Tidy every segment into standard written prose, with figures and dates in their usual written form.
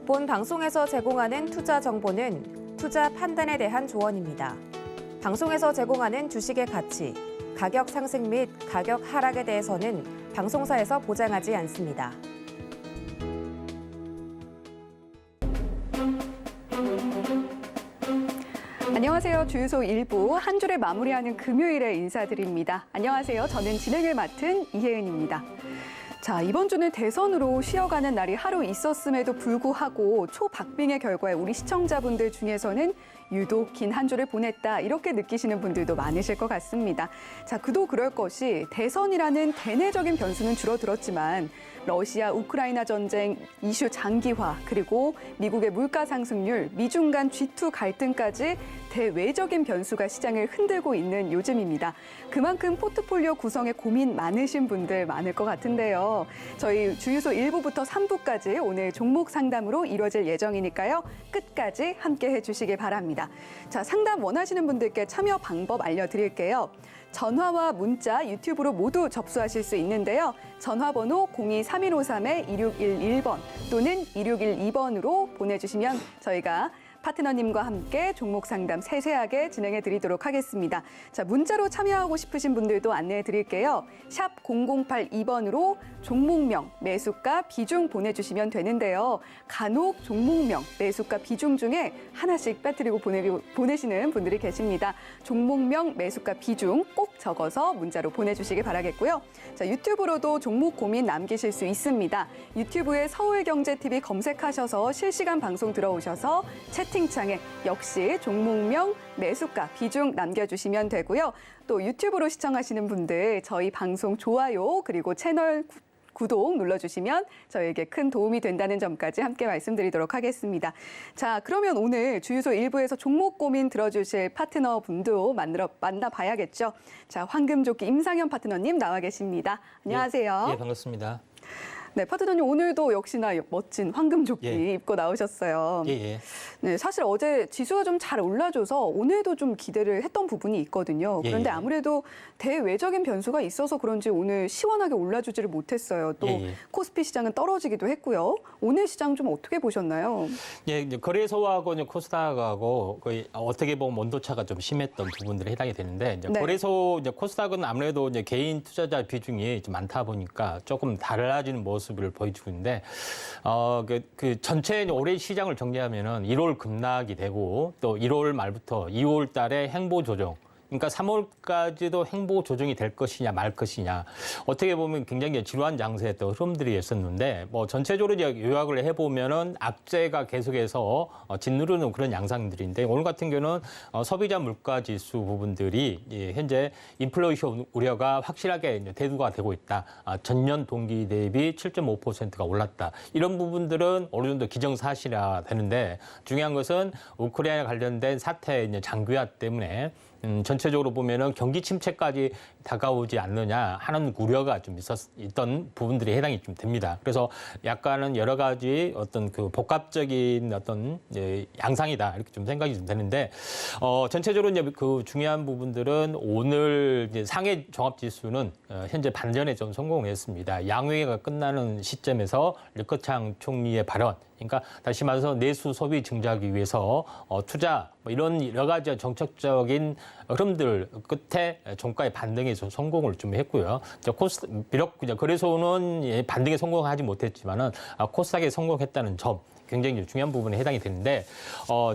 본 방송에서 제공하는 투자 정보는 투자 판단에 대한 조언입니다. 방송에서 제공하는 주식의 가치, 가격 상승 및 가격 하락에 대해서는 방송사에서 보장하지 않습니다. 안녕하세요. 주유소 1부 한 주를 마무리하는 금요일에 인사드립니다. 안녕하세요. 저는 진행을 맡은 이혜은입니다. 자, 이번 주는 대선으로 쉬어가는 날이 하루 있었음에도 불구하고 초박빙의 결과에 우리 시청자분들 중에서는 유독 긴 한 주를 보냈다 이렇게 느끼시는 분들도 많으실 것 같습니다. 자, 그도 그럴 것이 대선이라는 대내적인 변수는 줄어들었지만 러시아 우크라이나 전쟁 이슈 장기화 그리고 미국의 물가 상승률, 미중 간 G2 갈등까지 대외적인 변수가 시장을 흔들고 있는 요즘입니다. 그만큼 포트폴리오 구성에 고민 많으신 분들 많을 것 같은데요. 저희 주유소 1부부터 3부까지 오늘 종목 상담으로 이루어질 예정이니까요. 끝까지 함께 해주시길 바랍니다. 자, 상담 원하시는 분들께 참여 방법 알려드릴게요. 전화와 문자, 유튜브로 모두 접수하실 수 있는데요. 전화번호 02-3153-2611번 또는 2612번으로 보내주시면 저희가 파트너님과 함께 종목 상담 세세하게 진행해 드리도록 하겠습니다. 자, 문자로 참여하고 싶으신 분들도 안내해 드릴게요. 샵 0082번으로 종목명, 매수가, 비중 보내주시면 되는데요. 간혹 종목명, 매수가, 비중 중에 하나씩 빠뜨리고 보내시는 분들이 계십니다. 종목명, 매수가, 비중 꼭 적어서 문자로 보내주시길 바라겠고요. 자, 유튜브로도 종목 고민 남기실 수 있습니다. 유튜브에 서울경제TV 검색하셔서 실시간 방송 들어오셔서 채팅창에 역시 종목명, 매수가, 비중 남겨주시면 되고요. 또 유튜브로 시청하시는 분들 저희 방송 좋아요 그리고 채널 구독 눌러주시면 저에게 큰 도움이 된다는 점까지 함께 말씀드리도록 하겠습니다. 자, 그러면 오늘 주유소 1부에서 종목 고민 들어주실 파트너 분도 만나봐야겠죠. 자, 황금조끼 임상현 파트너님 나와 계십니다. 안녕하세요. 예, 반갑습니다. 네, 파트너님 오늘도 역시나 멋진 황금조끼 입고 나오셨어요. 예. 네, 사실 어제 지수가 좀 잘 올라줘서 오늘도 좀 기대를 했던 부분이 있거든요. 그런데 아무래도 대외적인 변수가 있어서 그런지 오늘 시원하게 올라주지를 못했어요. 또 코스피 시장은 떨어지기도 했고요. 오늘 시장 좀 어떻게 보셨나요? 예, 이제 거래소하고 이제 코스닥하고 거의 어떻게 보면 온도차가 좀 심했던 부분들이 해당이 되는데 이제 거래소 이제 코스닥은 아무래도 이제 개인 투자자 비중이 좀 많다 보니까 조금 달라지는 모습을 보여주고 있는데 그 전체 올해 시장을 정리하면은 1월 급락이 되고 또 1월 말부터 2월 달에 행보 조정. 그러니까 3월까지도 행보 조정이 될 것이냐 말 것이냐 어떻게 보면 굉장히 지루한 장세의 또 흐름들이 있었는데 뭐 전체적으로 이제 요약을 해보면은 악재가 계속해서 짓누르는 그런 양상들인데 오늘 같은 경우는 소비자 물가 지수 부분들이 현재 인플레이션 우려가 확실하게 이제 대두가 되고 있다. 전년 동기 대비 7.5%가 올랐다. 이런 부분들은 어느 정도 기정사실화 되는데 중요한 것은 우크라이나 관련된 사태 이제 장기화 때문에 전체적으로 보면은 경기 침체까지 다가오지 않느냐 하는 우려가 좀 있던 부분들이 해당이 좀 됩니다. 그래서 약간은 여러 가지 어떤 그 복합적인 어떤 양상이다 이렇게 좀 생각이 좀 되는데 전체적으로 이제 그 중요한 부분들은 오늘 이제 상해 종합지수는 현재 반전에 좀 성공했습니다. 양회가 끝나는 시점에서 리커창 총리의 발언. 그러니까 다시 말해서 내수 소비 증자하기 위해서 투자 뭐 이런 여러 가지 정책적인 흐름들 끝에 종가의 반등에 좀 성공을 좀 했고요. 비록 거래소는 반등에 성공하지 못했지만은 코스닥에 성공했다는 점. 굉장히 중요한 부분에 해당이 되는데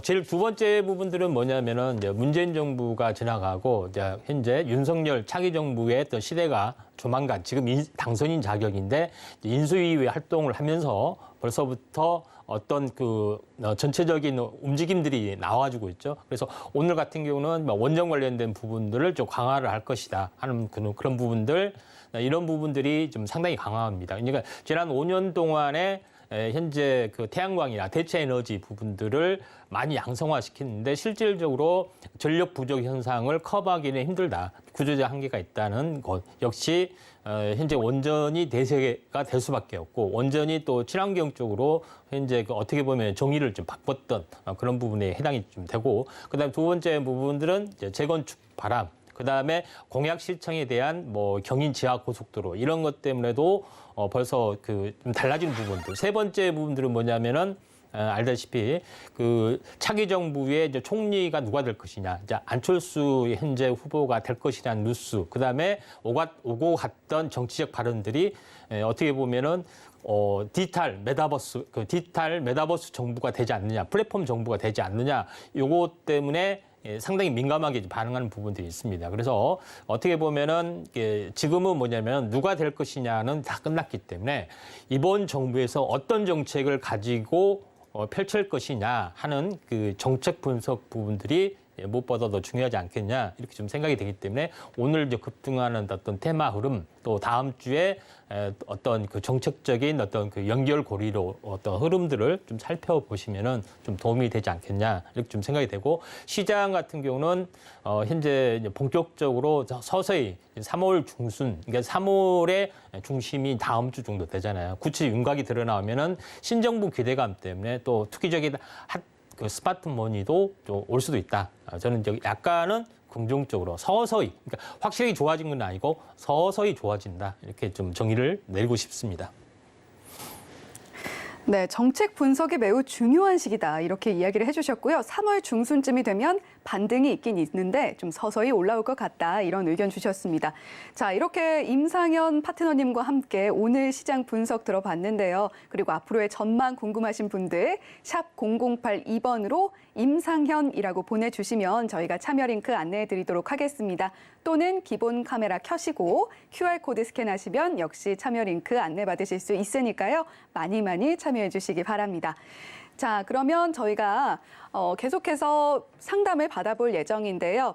제일 두 번째 부분들은 뭐냐면은 이제 문재인 정부가 지나가고 이제 현재 윤석열 차기 정부의 어떤 시대가 조만간 지금 당선인 자격인데 인수위 활동을 하면서 벌써부터 어떤 그 전체적인 움직임들이 나와주고 있죠. 그래서 오늘 같은 경우는 원전 관련된 부분들을 좀 강화를 할 것이다 하는 그런 부분들 이런 부분들이 좀 상당히 강화합니다. 그러니까 지난 5년 동안에 현재 그 태양광이나 대체 에너지 부분들을 많이 양성화시키는데 실질적으로 전력 부족 현상을 커버하기는 힘들다. 구조적 한계가 있다는 것. 역시 현재 원전이 대세가 될 수밖에 없고 원전이 또 친환경 쪽으로 현재 어떻게 보면 정의를 좀 바꿨던 그런 부분에 해당이 좀 되고 그다음 두 번째 부분들은 이제 재건축 바람. 그다음에 공약 실천에 대한 뭐 경인 지하 고속도로 이런 것 때문에도 벌써 그 좀 달라진 부분들. 세 번째 부분들은 뭐냐면은 알다시피 그 차기 정부의 이제 총리가 누가 될 것이냐, 이제 안철수 현재 후보가 될 것이라는 뉴스, 그다음에 오고 갔던 정치적 발언들이 어떻게 보면은 디지털 메타버스 정부가 되지 않느냐, 플랫폼 정부가 되지 않느냐, 요거 때문에 상당히 민감하게 반응하는 부분들이 있습니다. 그래서 어떻게 보면은 지금은 뭐냐면 누가 될 것이냐는 다 끝났기 때문에 이번 정부에서 어떤 정책을 가지고 펼칠 것이냐 하는 그 정책 분석 부분들이 무엇보다 더 중요하지 않겠냐 이렇게 좀 생각이 되기 때문에 오늘 이제 급등하는 어떤 테마 흐름 또 다음 주에 어떤 그 정책적인 어떤 그 연결고리로 어떤 흐름들을 좀 살펴보시면은 좀 도움이 되지 않겠냐 이렇게 좀 생각이 되고 시장 같은 경우는 현재 이제 본격적으로 서서히 3월 중순 그러니까 3월의 중심이 다음 주 정도 되잖아요. 구체 윤곽이 드러나오면은 신정부 기대감 때문에 또 투기적인 그 스마트 머니도 좀 올 수도 있다. 저는 이제 약간은 긍정적으로 서서히, 그러니까 확실히 좋아진 건 아니고 서서히 좋아진다. 이렇게 좀 정의를 내리고 싶습니다. 네, 정책 분석이 매우 중요한 시기다. 이렇게 이야기를 해주셨고요. 3월 중순쯤이 되면 반등이 있긴 있는데 좀 서서히 올라올 것 같다. 이런 의견 주셨습니다. 자, 이렇게 임상현 파트너님과 함께 오늘 시장 분석 들어봤는데요. 그리고 앞으로의 전망 궁금하신 분들 샵 0082번으로 임상현이라고 보내주시면 저희가 참여 링크 안내해 드리도록 하겠습니다. 또는 기본 카메라 켜시고 QR코드 스캔하시면 역시 참여 링크 안내받으실 수 있으니까요. 많이 참여해 주시기 바랍니다. 자, 그러면 저희가 계속해서 상담을 받아볼 예정인데요.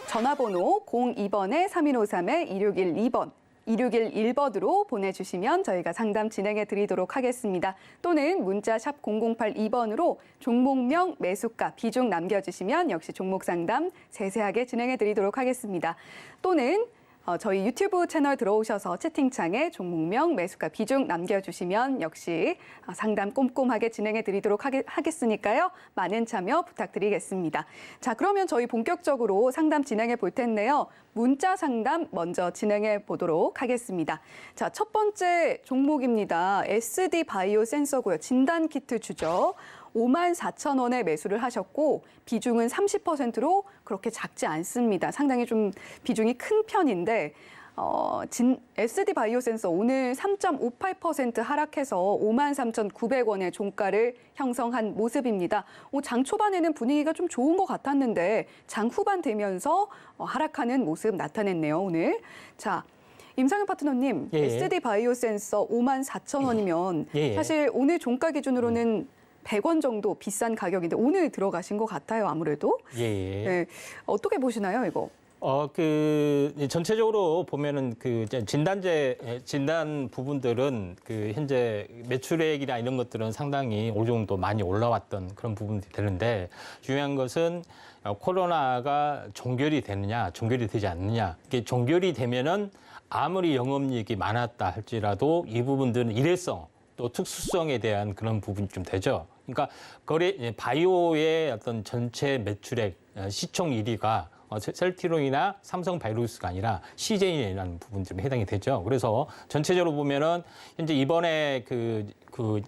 전화번호 02번에 3153에 2612번. 2611번으로 보내주시면 저희가 상담 진행해 드리도록 하겠습니다. 또는 문자 샵 0082번으로 종목명, 매수가, 비중 남겨주시면 역시 종목 상담 세세하게 진행해 드리도록 하겠습니다. 또는 저희 유튜브 채널 들어오셔서 채팅창에 종목명, 매수가, 비중 남겨주시면 역시 상담 꼼꼼하게 진행해 드리도록 하겠으니까요. 많은 참여 부탁드리겠습니다. 자, 그러면 저희 본격적으로 상담 진행해 볼 텐데요. 문자 상담 먼저 진행해 보도록 하겠습니다. 자, 첫 번째 종목입니다. SD 바이오 센서고요. 진단 키트 주죠. 54,000원에 매수를 하셨고 비중은 30%로 그렇게 작지 않습니다. 상당히 좀 비중이 큰 편인데 SD 바이오 센서 오늘 3.58% 하락해서 53,900원의 종가를 형성한 모습입니다. 장 초반에는 분위기가 좀 좋은 것 같았는데 장 후반 되면서 하락하는 모습 나타냈네요, 오늘. 자, 임상현 파트너님, SD 바이오 센서 54,000원이면 사실 오늘 종가 기준으로는 100원 정도 비싼 가격인데 오늘 들어가신 것 같아요, 아무래도. 네, 어떻게 보시나요, 이거? 전체적으로 보면은 진단 부분들은 현재 매출액이나 이런 것들은 상당히 어느 정도 많이 올라왔던 그런 부분들이 되는데 중요한 것은 코로나가 종결이 되느냐, 종결이 되지 않느냐. 이게 종결이 되면은 아무리 영업이익이 많았다 할지라도 이 부분들은 일회성 또 특수성에 대한 그런 부분이 좀 되죠. 그러니까 바이오의 어떤 전체 매출액 시총 1위가 셀트리온이나 삼성바이오로스가 아니라 CJ라는 부분들에 해당이 되죠. 그래서 전체적으로 보면은 현재 이번에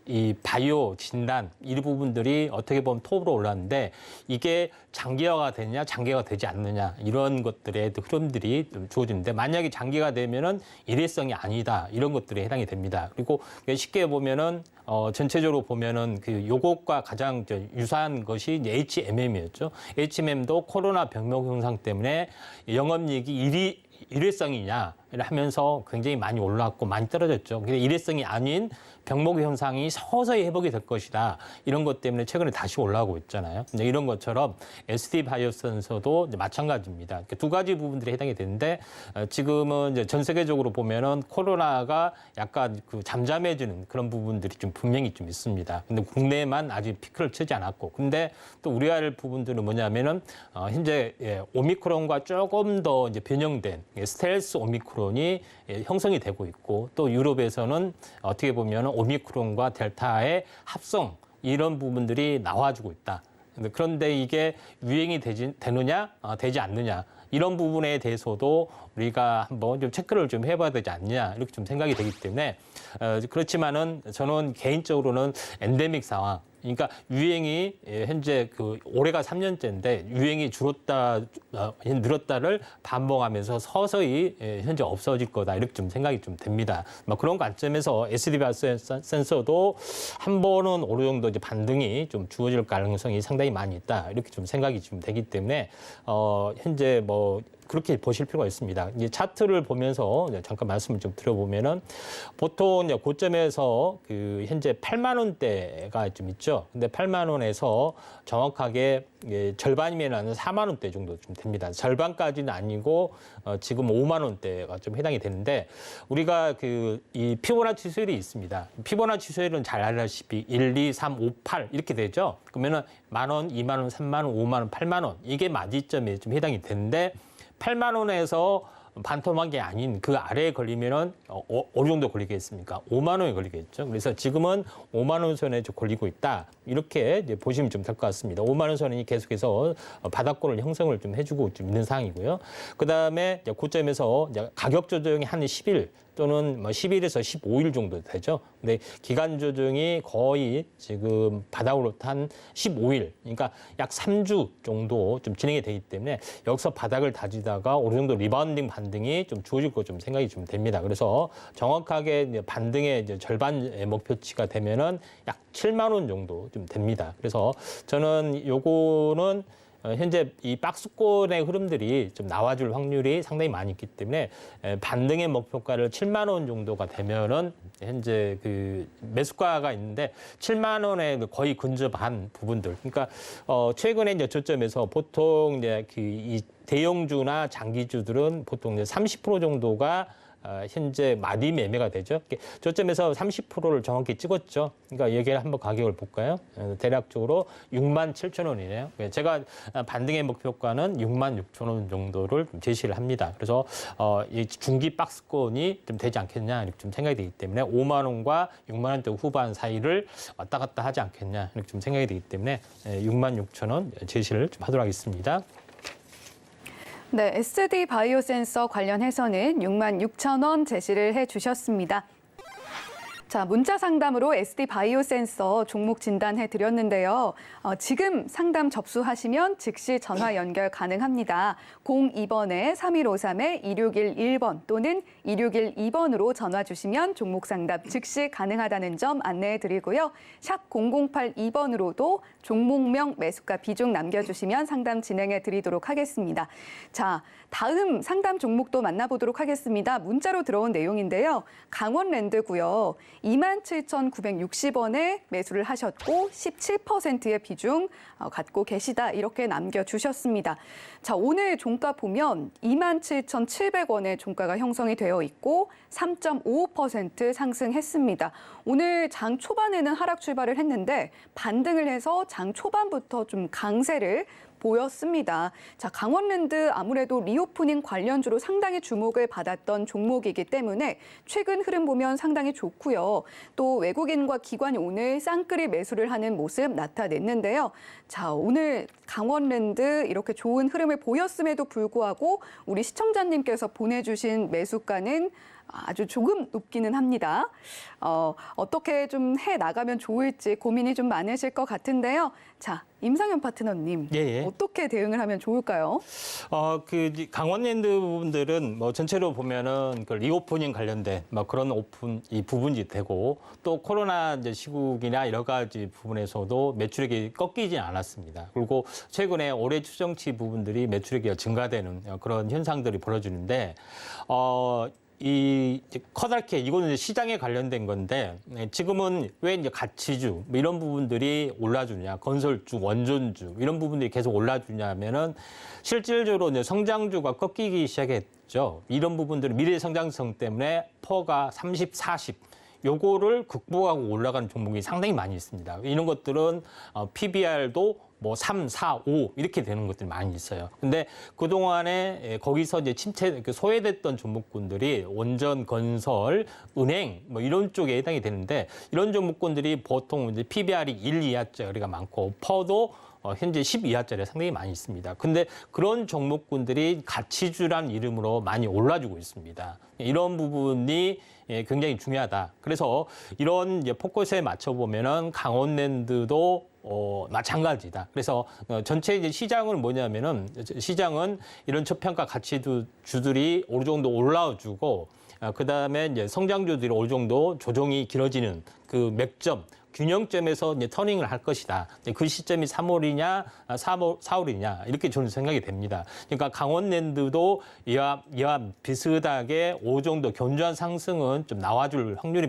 이 바이오 진단 이 부분들이 어떻게 보면 톱으로 올랐는데 이게 장기화가 되느냐 장기화가 되지 않느냐 이런 것들의 흐름들이 좀 주어지는데 만약에 장기가 되면은 일회성이 아니다 이런 것들에 해당이 됩니다. 그리고 쉽게 보면은 전체적으로 보면은 요것과 가장 유사한 것이 HMM이었죠. HMM도 코로나 병목 현상 때문에 영업이익이 일회성이냐 하면서 굉장히 많이 올랐고 많이 떨어졌죠. 근데 일회성이 아닌 병목 현상이 서서히 회복이 될 것이다. 이런 것 때문에 최근에 다시 올라오고 있잖아요. 이런 것처럼 SD 바이오센서도 마찬가지입니다. 두 가지 부분들이 해당이 되는데 지금은 이제 전 세계적으로 보면은 코로나가 약간 잠잠해지는 그런 부분들이 좀 분명히 좀 있습니다. 근데 국내에만 아직 피크를 치지 않았고, 근데 또 우려해야 할 부분들은 뭐냐면은 현재 오미크론과 조금 더 이제 변형된 스텔스 오미크론이 형성이 되고 있고, 또 유럽에서는 어떻게 보면 오미크론과 델타의 합성 이런 부분들이 나와주고 있다. 그런데 이게 유행이 되느냐, 되지 않느냐 이런 부분에 대해서도 우리가 한번 좀 체크를 좀 해봐야 되지 않냐 이렇게 좀 생각이 되기 때문에 그렇지만은 저는 개인적으로는 엔데믹 상황. 그러니까 유행이 현재 그 올해가 3년째인데 유행이 늘었다를 반복하면서 서서히 현재 없어질 거다 이렇게 좀 생각이 좀 됩니다. 그런 관점에서 SD 바이오센서도 한 번은 어느 정도 이제 반등이 좀 주어질 가능성이 상당히 많이 있다 이렇게 좀 생각이 좀 되기 때문에 현재 뭐 그렇게 보실 필요가 있습니다. 이제 차트를 보면서 잠깐 말씀을 좀 드려보면은 보통 이제 고점에서 그 현재 8만 원대가 좀 있죠. 근데 8만 원에서 정확하게 절반이면 4만 원대 정도 좀 됩니다. 절반까지는 아니고 지금 5만 원대가 좀 해당이 되는데 우리가 그 이 피보나치 수율이 있습니다. 피보나치 수율은 잘 알다시피 1, 2, 3, 5, 8 이렇게 되죠. 그러면은 1만 원, 2만 원, 3만 원, 5만 원, 8만 원 이게 맞이점에 좀 해당이 되는데 8만 원에서 반토막이 아닌 그 아래에 걸리면은 어느 정도 걸리겠습니까? 5만 원에 걸리겠죠. 그래서 지금은 5만 원 선에 좀 걸리고 있다. 이렇게 이제 보시면 좀 될 것 같습니다. 5만 원 선이 계속해서 바닥권을 형성을 좀 해주고 좀 있는 상황이고요. 그 다음에 고점에서 가격 조정이 한 10일 또는 10일에서 15일 정도 되죠. 근데 기간 조정이 거의 지금 바닥으로 탄 15일, 그러니까 약 3주 정도 좀 진행이 되기 때문에 여기서 바닥을 다지다가 어느 정도 리바운딩 반등이 좀 주어질 거 좀 생각이 좀 됩니다. 그래서 정확하게 이제 반등의 이제 절반의 목표치가 되면은 약 7만 원 정도 좀 됩니다. 그래서 저는 요거는 현재 이 박스권의 흐름들이 좀 나와줄 확률이 상당히 많이 있기 때문에 반등의 목표가를 7만 원 정도가 되면은 현재 그 매수가가 있는데 7만 원에 거의 근접한 부분들. 그러니까 최근에 이제 저점에서 보통 이제 그 이 대형주나 장기주들은 보통 이제 30% 정도가 현재 마디 매매가 되죠. 저점에서 30%를 정확히 찍었죠. 그러니까 여기에 한번 가격을 볼까요? 대략적으로 6만 7천 원이네요. 제가 반등의 목표가는 6만 6천 원 정도를 제시를 합니다. 그래서 이 중기 박스권이 좀 되지 않겠냐 이렇게 좀 생각이 되기 때문에 5만 원과 6만 원대 후반 사이를 왔다 갔다 하지 않겠냐 이렇게 좀 생각이 되기 때문에 6만 6천 원 제시를 좀 하도록 하겠습니다. 네, SD 바이오센서 관련해서는 6만 6천 원 제시를 해주셨습니다. 자, 문자 상담으로 SD 바이오센서 종목 진단해 드렸는데요. 지금 상담 접수하시면 즉시 전화 연결 가능합니다. 02번에 3153에 2611번 또는 2612번으로 전화 주시면 종목 상담 즉시 가능하다는 점 안내해 드리고요. 샵 0082번으로도 종목명 매수가 비중 남겨주시면 상담 진행해 드리도록 하겠습니다. 자, 다음 상담 종목도 만나보도록 하겠습니다. 문자로 들어온 내용인데요. 강원랜드고요. 27,960원에 매수를 하셨고 17%의 비중 갖고 계시다 이렇게 남겨주셨습니다. 자, 오늘 종가 보면 27,700원의 종가가 형성이 되어 있고 3.55% 상승했습니다. 오늘 장 초반에는 하락 출발을 했는데 반등을 해서 장 초반부터 좀 강세를 보였습니다. 자, 강원랜드 아무래도 리오프닝 관련주로 상당히 주목을 받았던 종목이기 때문에 최근 흐름 보면 상당히 좋고요. 또 외국인과 기관이 오늘 쌍끌이 매수를 하는 모습 나타냈는데요. 자, 오늘 강원랜드 이렇게 좋은 흐름을 보였음에도 불구하고 우리 시청자님께서 보내주신 매수가는 아주 조금 높기는 합니다. 어떻게 좀 해 나가면 좋을지 고민이 좀 많으실 것 같은데요. 자, 임상현 파트너님, 어떻게 대응을 하면 좋을까요? 그 강원랜드 부분들은 뭐 전체로 보면은 그 리오프닝 관련된 뭐 그런 이 부분이 되고 또 코로나 이제 시국이나 여러 가지 부분에서도 매출액이 꺾이지 않았습니다. 그리고 최근에 올해 추정치 부분들이 매출액이 증가되는 그런 현상들이 벌어지는데 이 커다랗게 이거는 이제 시장에 관련된 건데 지금은 왜 이제 가치주 뭐 이런 부분들이 올라주냐, 건설주, 원전주 이런 부분들이 계속 올라주냐면은 실질적으로 이제 성장주가 꺾이기 시작했죠. 이런 부분들은 미래 성장성 때문에 퍼가 30, 40 요거를 극복하고 올라가는 종목이 상당히 많이 있습니다. 이런 것들은 PBR도 뭐 3, 4, 5 이렇게 되는 것들이 많이 있어요. 근데 그동안에 거기서 이제 소외됐던 종목군들이 원전, 건설, 은행 뭐 이런 쪽에 해당이 되는데 이런 종목군들이 보통 이제 PBR이 1 이하짜리가 많고 퍼도 현재 10 이하짜리가 상당히 많이 있습니다. 근데 그런 종목군들이 가치주란 이름으로 많이 올라주고 있습니다. 이런 부분이 굉장히 중요하다. 그래서 이런 이제 포커스에 맞춰보면은 강원랜드도 마찬가지다. 그래서 전체 이제 시장은 뭐냐면은 시장은 이런 저평가 가치주들이 어느 정도 올라와주고 그다음에 이제 성장주들이 어느 정도 조정이 길어지는 그 맥점 균형점에서 이제 터닝을 할 것이다. 그 시점이 3월이냐, 4월이냐 이렇게 저는 생각이 됩니다. 그러니까 강원랜드도 이와 비슷하게 어느 정도 견조한 상승은 좀 나와줄 확률이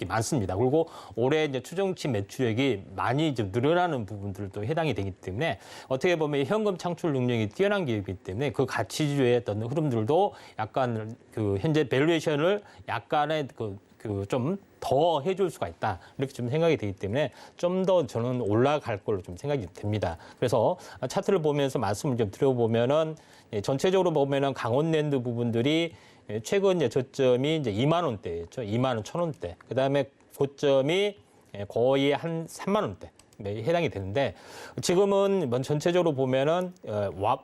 많습니다. 그리고 올해 이제 추정치 매출액이 많이 좀 늘어나는 부분들도 해당이 되기 때문에 어떻게 보면 현금 창출 능력이 뛰어난 기업이기 때문에 그 가치주의 어떤 흐름들도 약간 그 현재 밸류에이션을 약간의 좀 더 해줄 수가 있다. 이렇게 좀 생각이 되기 때문에 좀 더 저는 올라갈 걸로 좀 생각이 됩니다. 그래서 차트를 보면서 말씀을 좀 드려보면은 전체적으로 보면은 강원랜드 부분들이 최근 이제 저점이 이제 2만 원대였죠. 2만 1,000원대. 그 다음에 고점이 거의 한 3만 원대. 해당이 되는데 지금은 전체적으로 보면은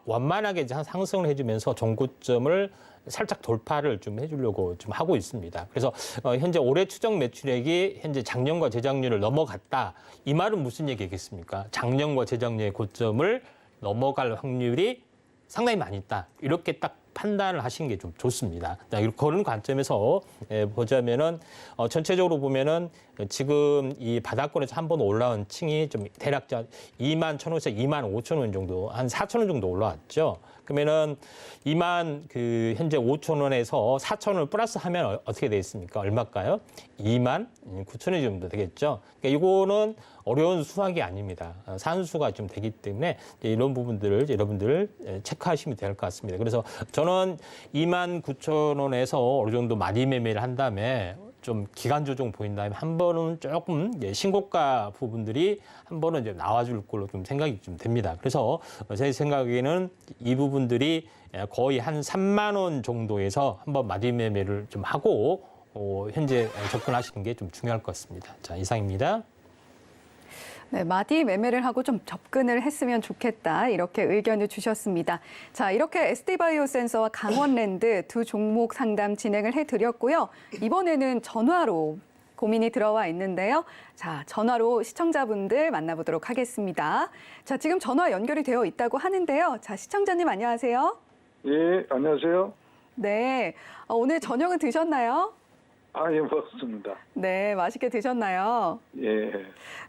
완만하게 상승을 해주면서 정고점을 살짝 돌파를 좀 해주려고 좀 하고 있습니다. 그래서 현재 올해 추정 매출액이 현재 작년과 재작년을 넘어갔다. 이 말은 무슨 얘기겠습니까? 작년과 재작년의 고점을 넘어갈 확률이 상당히 많이 있다. 이렇게 딱 판단을 하시는 게 좀 좋습니다. 그런 관점에서 보자면은 전체적으로 보면은 지금 이 바닥권에서 한번 올라온 층이 좀 대략 2만 1,000원에서 2만 5천 원 정도, 한 4천 원 정도 올라왔죠. 그러면은 2만 현재 5천 원에서 4천 원을 플러스 하면 어떻게 되겠습니까? 얼마일까요? 2만 9천 원 정도 되겠죠. 그러니까 이거는 어려운 수학이 아닙니다. 산수가 좀 되기 때문에 이런 부분들을 여러분들 체크하시면 될 것 같습니다. 그래서 저는 2만 9천 원에서 어느 정도 많이 매매를 한 다음에 좀 기간 조정 보인 다음에 한 번은 조금 신고가 부분들이 한 번은 이제 나와줄 걸로 좀 생각이 좀 됩니다. 그래서 제 생각에는 이 부분들이 거의 한 3만 원 정도에서 한번 마디 매매를 좀 하고 현재 접근하시는 게 좀 중요할 것 같습니다. 자, 이상입니다. 네, 마디 매매를 하고 좀 접근을 했으면 좋겠다 이렇게 의견을 주셨습니다. 자, 이렇게 SD바이오센서와 강원랜드 두 종목 상담 진행을 해드렸고요. 이번에는 전화로 고민이 들어와 있는데요. 자, 전화로 시청자분들 만나보도록 하겠습니다. 자, 지금 전화 연결이 되어 있다고 하는데요. 자, 시청자님 안녕하세요. 예, 안녕하세요. 네, 오늘 저녁은 드셨나요? 예, 먹었습니다. 네, 맛있게 드셨나요? 예.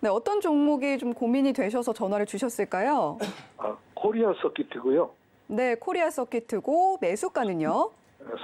네, 어떤 종목이 좀 고민이 되셔서 전화를 주셨을까요? 코리아 서킷이고요. 네, 코리아 서킷이고 매수가는요?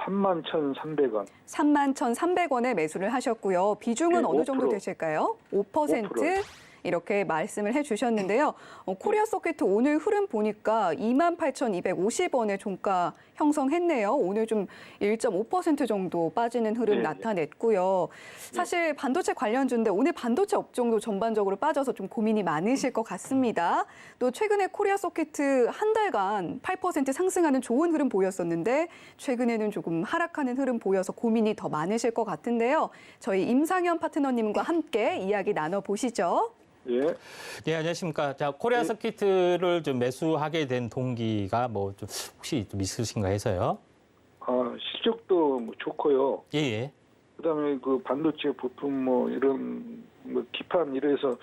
31,300원. 31,300원에 매수를 하셨고요. 비중은 네, 어느 정도 5%. 되실까요? 5% 이렇게 말씀을 해주셨는데요. 코리아 서킷 오늘 흐름 보니까 28,250원의 종가 형성했네요. 오늘 좀 1.5% 정도 빠지는 흐름 네. 나타냈고요. 사실 반도체 관련주인데 오늘 반도체 업종도 전반적으로 빠져서 좀 고민이 많으실 것 같습니다. 또 최근에 코리아 서킷 한 달간 8% 상승하는 좋은 흐름 보였었는데 최근에는 조금 하락하는 흐름 보여서 고민이 더 많으실 것 같은데요. 저희 임상현 파트너님과 함께 이야기 나눠보시죠. 예. 네, 안녕하십니까. 자, 코리아 서킷을 좀 매수하게 된 동기가 뭐 좀 혹시 좀 있으신가 해서요. 실적도 좋고요. 예, 예. 그다음에 그 반도체 부품 이런 기판 이래서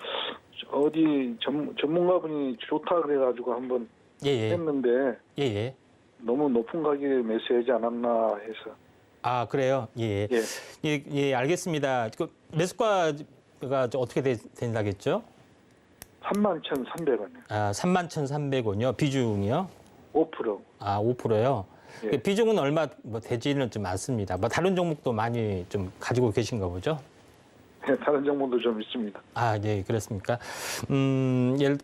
어디 전문가분이 좋다 그래가지고 한번 예, 예. 했는데 예, 예. 너무 높은 가격에 매수하지 않았나 해서. 아, 그래요? 예. 예. 예, 예, 알겠습니다. 그 매수가가 어떻게 된다겠죠? 31,300원이요. 31,300원이요. 비중이요? 5%. 5%요. 예. 비중은 얼마 되지는 좀 않습니다. 뭐 다른 종목도 많이 좀 가지고 계신가 보죠? 다른 정보도 좀 있습니다. 네, 그렇습니까?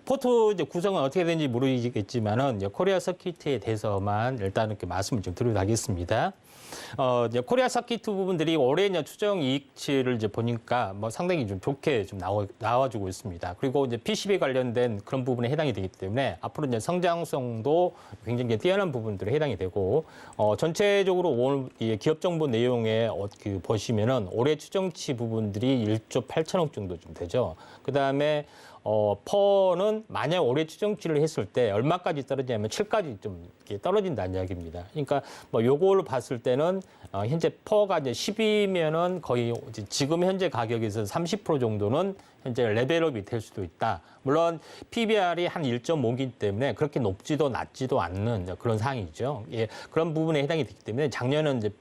포트 이제 구성은 어떻게 되는지 모르겠지만은 코리아 서킷에 대해서만 일단 이렇게 말씀을 좀 드리도록 하겠습니다. 이제 코리아 서키트 부분들이 올해 이제 추정 이익치를 이제 보니까 뭐 상당히 좀 좋게 좀 나와주고 있습니다. 그리고 이제 PCB 관련된 그런 부분에 해당이 되기 때문에 앞으로 이제 성장성도 굉장히 뛰어난 부분들에 해당이 되고, 전체적으로 오늘 이 기업 정보 내용에 그 보시면은 올해 추정치 부분들이 1조 8천억 정도 좀 되죠. 그 다음에 퍼는 만약 올해 추정치를 했을 때 얼마까지 떨어지냐면 7까지 좀 이렇게 떨어진다는 이야기입니다. 그러니까 뭐 요거를 봤을 때는 현재 퍼가 이제 10이면은 거의 지금 현재 가격에서 30% 정도는 현재 레벨업이 될 수도 있다. 물론 PBR이 한 1.5이기 때문에 그렇게 높지도 낮지도 않는 그런 상황이죠. 예, 그런 부분에 해당이 되기 때문에 작년은 이제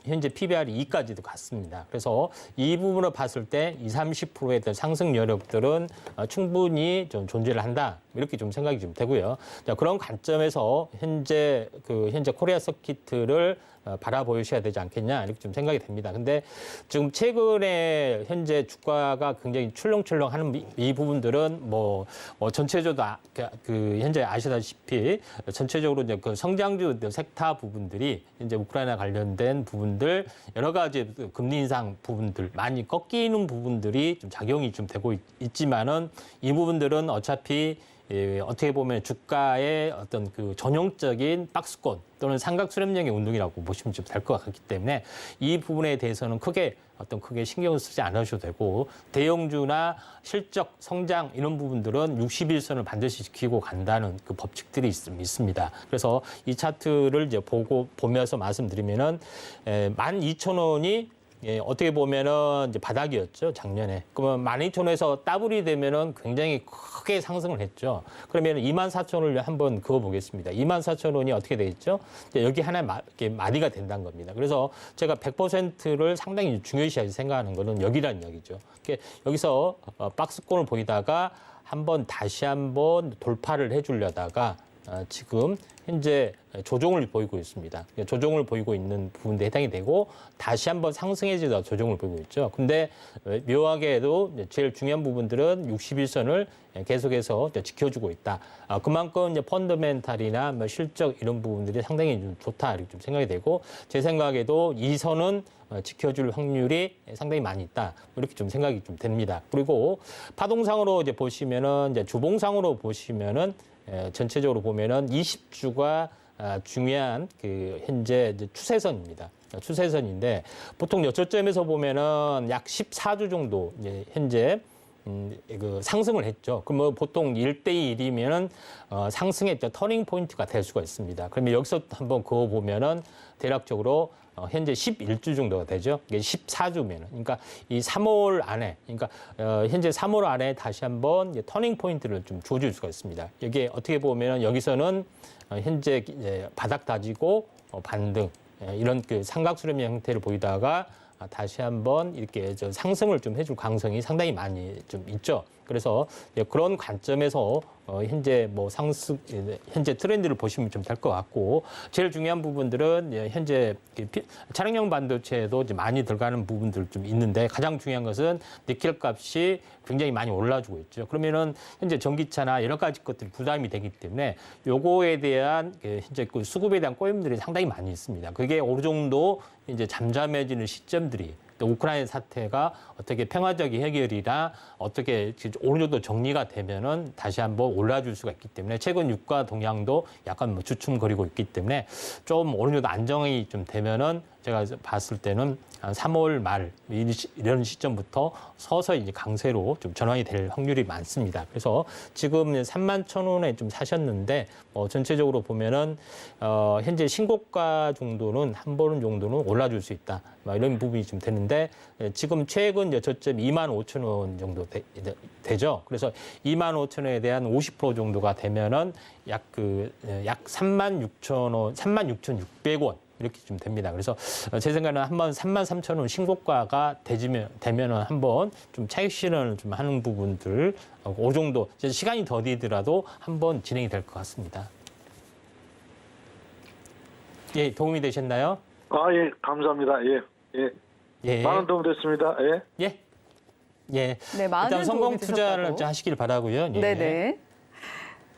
현재 PBR이 2까지도 갔습니다. 그래서 이 부분을 봤을 때 20, 30%의 어떤 상승 여력들은 충분히 좀 존재를 한다. 이렇게 좀 생각이 좀 되고요. 자, 그런 관점에서 현재 코리아 서키트를 바라보셔야 되지 않겠냐 이렇게 좀 생각이 됩니다. 근데 지금 최근에 현재 주가가 굉장히 출렁출렁하는 이 부분들은 뭐 전체적으로 현재 아시다시피 전체적으로 이제 그 성장주 섹터 부분들이 이제 우크라이나 관련된 부분들 여러 가지 금리 인상 부분들 많이 꺾이는 부분들이 좀 작용이 좀 되고 있지만은 이 부분들은 어차피 어떻게 보면 주가의 어떤 그 전형적인 박스권 또는 삼각 수렴형의 운동이라고 보시면 좀 될 것 같기 때문에 이 부분에 대해서는 크게 신경을 쓰지 않으셔도 되고, 대형주나 실적 성장 이런 부분들은 61선을 반드시 지키고 간다는 그 법칙들이 있습니다. 그래서 이 차트를 이제 보면서 말씀드리면은 12,000원이 어떻게 보면은 이제 바닥이었죠, 작년에. 그러면 12,000원에서 더블이 되면은 굉장히 크게 상승을 했죠. 그러면 24,000원을 한번 그어보겠습니다. 24,000원이 어떻게 되겠죠? 여기 하나의 마디가 된다는 겁니다. 그래서 제가 100%를 상당히 중요시하게 생각하는 거는 여기라는 이야기죠. 여기서 박스권을 보이다가 다시 한번 돌파를 해주려다가 지금 현재 조정을 보이고 있습니다. 조정을 보이고 있는 부분에 해당이 되고 다시 한번 상승해지다 조정을 보이고 있죠. 근데 묘하게도 제일 중요한 부분들은 61선을 계속해서 지켜주고 있다. 그만큼 이제 펀더멘탈이나 뭐 실적 이런 부분들이 상당히 좀 좋다 이렇게 좀 생각이 되고, 제 생각에도 이 선은 지켜줄 확률이 상당히 많이 있다. 이렇게 좀 생각이 좀 됩니다. 그리고 파동상으로 이제 보시면은 이제 주봉상으로 보시면은 전체적으로 보면은 20주가 중요한 그 현재 이제 추세선입니다. 추세선인데 보통 저점에서 보면은 약 14주 정도 이제 현재 그 상승을 했죠. 그러면 보통 1대1이면은 상승의 터닝 포인트가 될 수가 있습니다. 그러면 여기서 한번 그거 보면은 대략적으로 현재 11주 정도가 되죠. 이게 14주면은. 그러니까 이 3월 안에, 그러니까 현재 3월 안에 다시 한번 이제 터닝 포인트를 좀 줘줄 수가 있습니다. 이게 어떻게 보면은 여기서는 현재 바닥 다지고 반등 이런 그 삼각수렴 형태를 보이다가 다시 한번 이렇게 상승을 좀 해줄 가능성이 상당히 많이 좀 있죠. 그래서 그런 관점에서 현재 현재 트렌드를 보시면 좀 될 것 같고, 제일 중요한 부분들은 현재 차량용 반도체에도 이제 많이 들어가는 부분들 좀 있는데, 가장 중요한 것은 니켈 값이 굉장히 많이 올라주고 있죠. 그러면은 현재 전기차나 여러 가지 것들이 부담이 되기 때문에 요거에 대한 현재 그 수급에 대한 꼬임들이 상당히 많이 있습니다. 그게 어느 정도 이제 잠잠해지는 시점들이, 또 우크라이나 사태가 어떻게 평화적인 해결이나 어떻게 어느 정도 정리가 되면은 다시 한번 올라줄 수가 있기 때문에, 최근 유가 동향도 약간 주춤거리고 있기 때문에 좀 어느 정도 안정이 좀 되면은 제가 봤을 때는 한 3월 말 이런 시점부터 서서히 이제 강세로 좀 전환이 될 확률이 많습니다. 그래서 지금 31,000원에 좀 사셨는데 전체적으로 보면은 현재 신고가 정도는 한 번 정도는 올라줄 수 있다. 이런 부분이 좀 되는데, 지금 최근 저점 25,000원 정도 되죠. 그래서 25,000원에 대한 50% 정도가 되면은 약 36,000원, 36,600원. 이렇게 좀 됩니다. 그래서 제 생각에는 한번 33,000원 신고가가 되면은 한번 좀 차익 실현을 좀 하는 부분들, 그 정도 시간이 더디더라도 한번 진행이 될 것 같습니다. 예, 도움이 되셨나요? 예, 감사합니다. 예. 많은 도움 됐습니다. 예. 네, 많은 일단 성공 도움이 투자를 되셨다고. 하시길 바라고요. 예. 네네.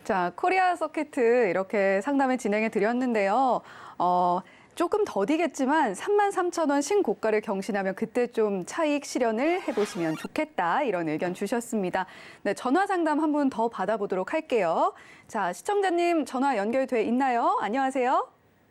자, 코리아 서키트 이렇게 상담을 진행해 드렸는데요. 조금 더디겠지만 33,000원 신고가를 경신하면 그때 좀 차익 실현을 해보시면 좋겠다 이런 의견 주셨습니다. 네, 전화 상담 한 분 더 받아보도록 할게요. 자, 시청자님 전화 연결돼 있나요? 안녕하세요.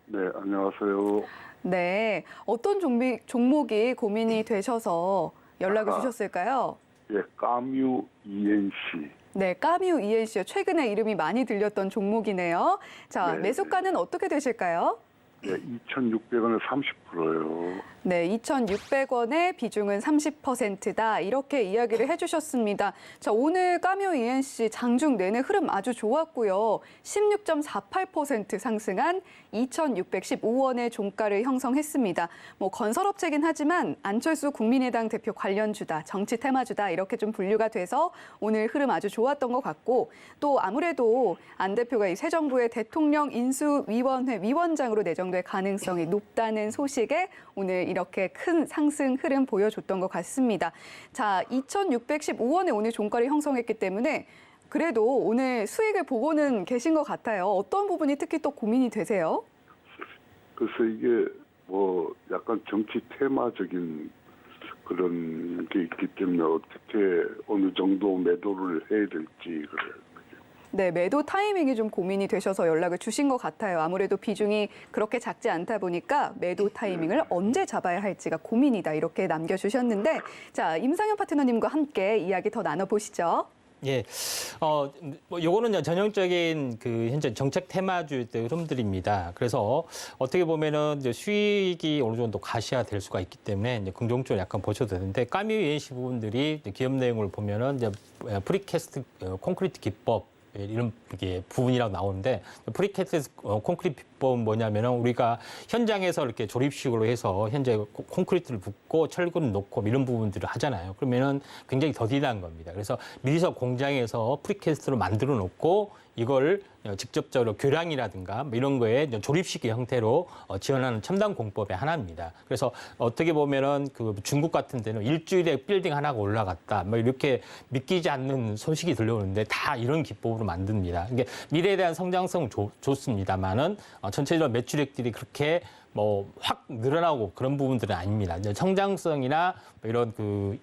네, 안녕하세요. 네, 어떤 종목이 고민이 되셔서 연락을 주셨을까요? 예, 까뮤 ENC. 네, 까뮤 ENC요. 최근에 이름이 많이 들렸던 종목이네요. 자, 네, 매수가는 어떻게 되실까요? 네, 2,600원에 30%예요. 네, 2,600원의 비중은 30%다. 이렇게 이야기를 해주셨습니다. 자, 오늘 까뮤 ENC 장중 내내 흐름 아주 좋았고요. 16.48% 상승한 2,615원의 종가를 형성했습니다. 뭐 건설업체긴 하지만 안철수 국민의당 대표 관련주다, 정치 테마주다 이렇게 좀 분류가 돼서 오늘 흐름 아주 좋았던 것 같고 또 아무래도 안 대표가 이 새 정부의 대통령 인수위원회 위원장으로 내정될 가능성이 높다는 소식에 오늘 이렇게 큰 상승 흐름 보여줬던 것 같습니다. 자, 2,615원에 오늘 종가를 형성했기 때문에 그래도 오늘 수익을 보고는 계신 것 같아요. 어떤 부분이 특히 또 고민이 되세요? 그래서 이게 뭐 약간 정치 테마적인 그런 게 있기 때문에 어떻게 어느 정도 매도를 해야 될지 그래요. 네, 매도 타이밍이 좀 고민이 되셔서 연락을 주신 것 같아요. 아무래도 비중이 그렇게 작지 않다 보니까 매도 타이밍을 언제 잡아야 할지가 고민이다 이렇게 남겨주셨는데 자, 임상현 파트너님과 함께 이야기 더 나눠보시죠. 예, 뭐 요거는 전형적인 그 현재 정책 테마주의 흐름들입니다. 그래서 어떻게 보면은 이제 수익이 어느 정도 가시화될 수가 있기 때문에 이제 긍정적으로 약간 보셔도 되는데 까뮤 ENC 부분들이 이제 기업 내용을 보면은 이제 프리캐스트 콘크리트 기법 이런 게 부분이라고 나오는데 프리캐스트 콘크리트 비법은 뭐냐면은 우리가 현장에서 이렇게 조립식으로 해서 현재 콘크리트를 붓고 철근을 놓고 이런 부분들을 하잖아요. 그러면은 굉장히 더디다는 겁니다. 그래서 미리서 공장에서 프리캐스트로 만들어 놓고 이걸 직접적으로 교량이라든가 뭐 이런 거에 조립식의 형태로 지원하는 첨단 공법의 하나입니다. 그래서 어떻게 보면은 그 중국 같은 데는 일주일에 빌딩 하나가 올라갔다, 뭐 이렇게 믿기지 않는 소식이 들려오는데 다 이런 기법으로 만듭니다. 이게 미래에 대한 성장성 좋습니다만은 전체적으로 매출액들이 그렇게 뭐 확 늘어나고 그런 부분들은 아닙니다. 이제 성장성이나 이런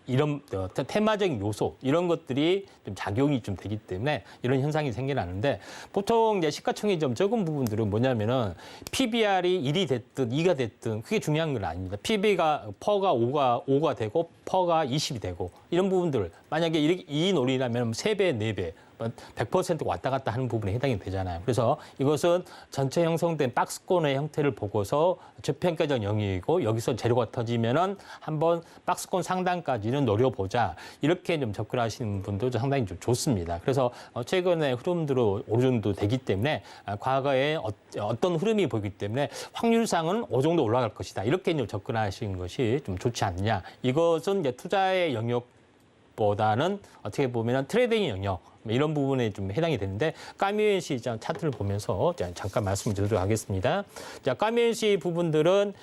이런 테마적인 요소 이런 것들이 좀 작용이 좀 되기 때문에 이런 현상이 생겨나는데 보통 이제 시가총액이 좀 적은 부분들은 뭐냐면은 PBR이 1이 됐든 2가 됐든 그게 중요한 건 아닙니다. PB가 퍼가 5가 되고 퍼가 20이 되고 이런 부분들 만약에 이 논리라면 3배, 4배 100% 왔다 갔다 하는 부분에 해당이 되잖아요. 그래서 이것은 전체 형성된 박스권의 형태를 보고서 저평가적 영역이고 여기서 재료가 터지면은 한번 박스권 상단까지는 노려보자. 이렇게 좀 접근하시는 분도 상당히 좀 좋습니다. 그래서 최근에 흐름들로 어느 정도 되기 때문에 과거에 어떤 흐름이 보이기 때문에 확률상은 어느 정도 올라갈 것이다. 이렇게 좀 접근하시는 것이 좀 좋지 않냐. 이것은 이제 투자의 영역보다는 어떻게 보면 트레이딩의 영역 이런 부분에 좀 해당이 되는데 까뮤 ENC 차트를 보면서 잠깐 말씀을 드리도록 하겠습니다. 자, 까뮤 ENC 부분들은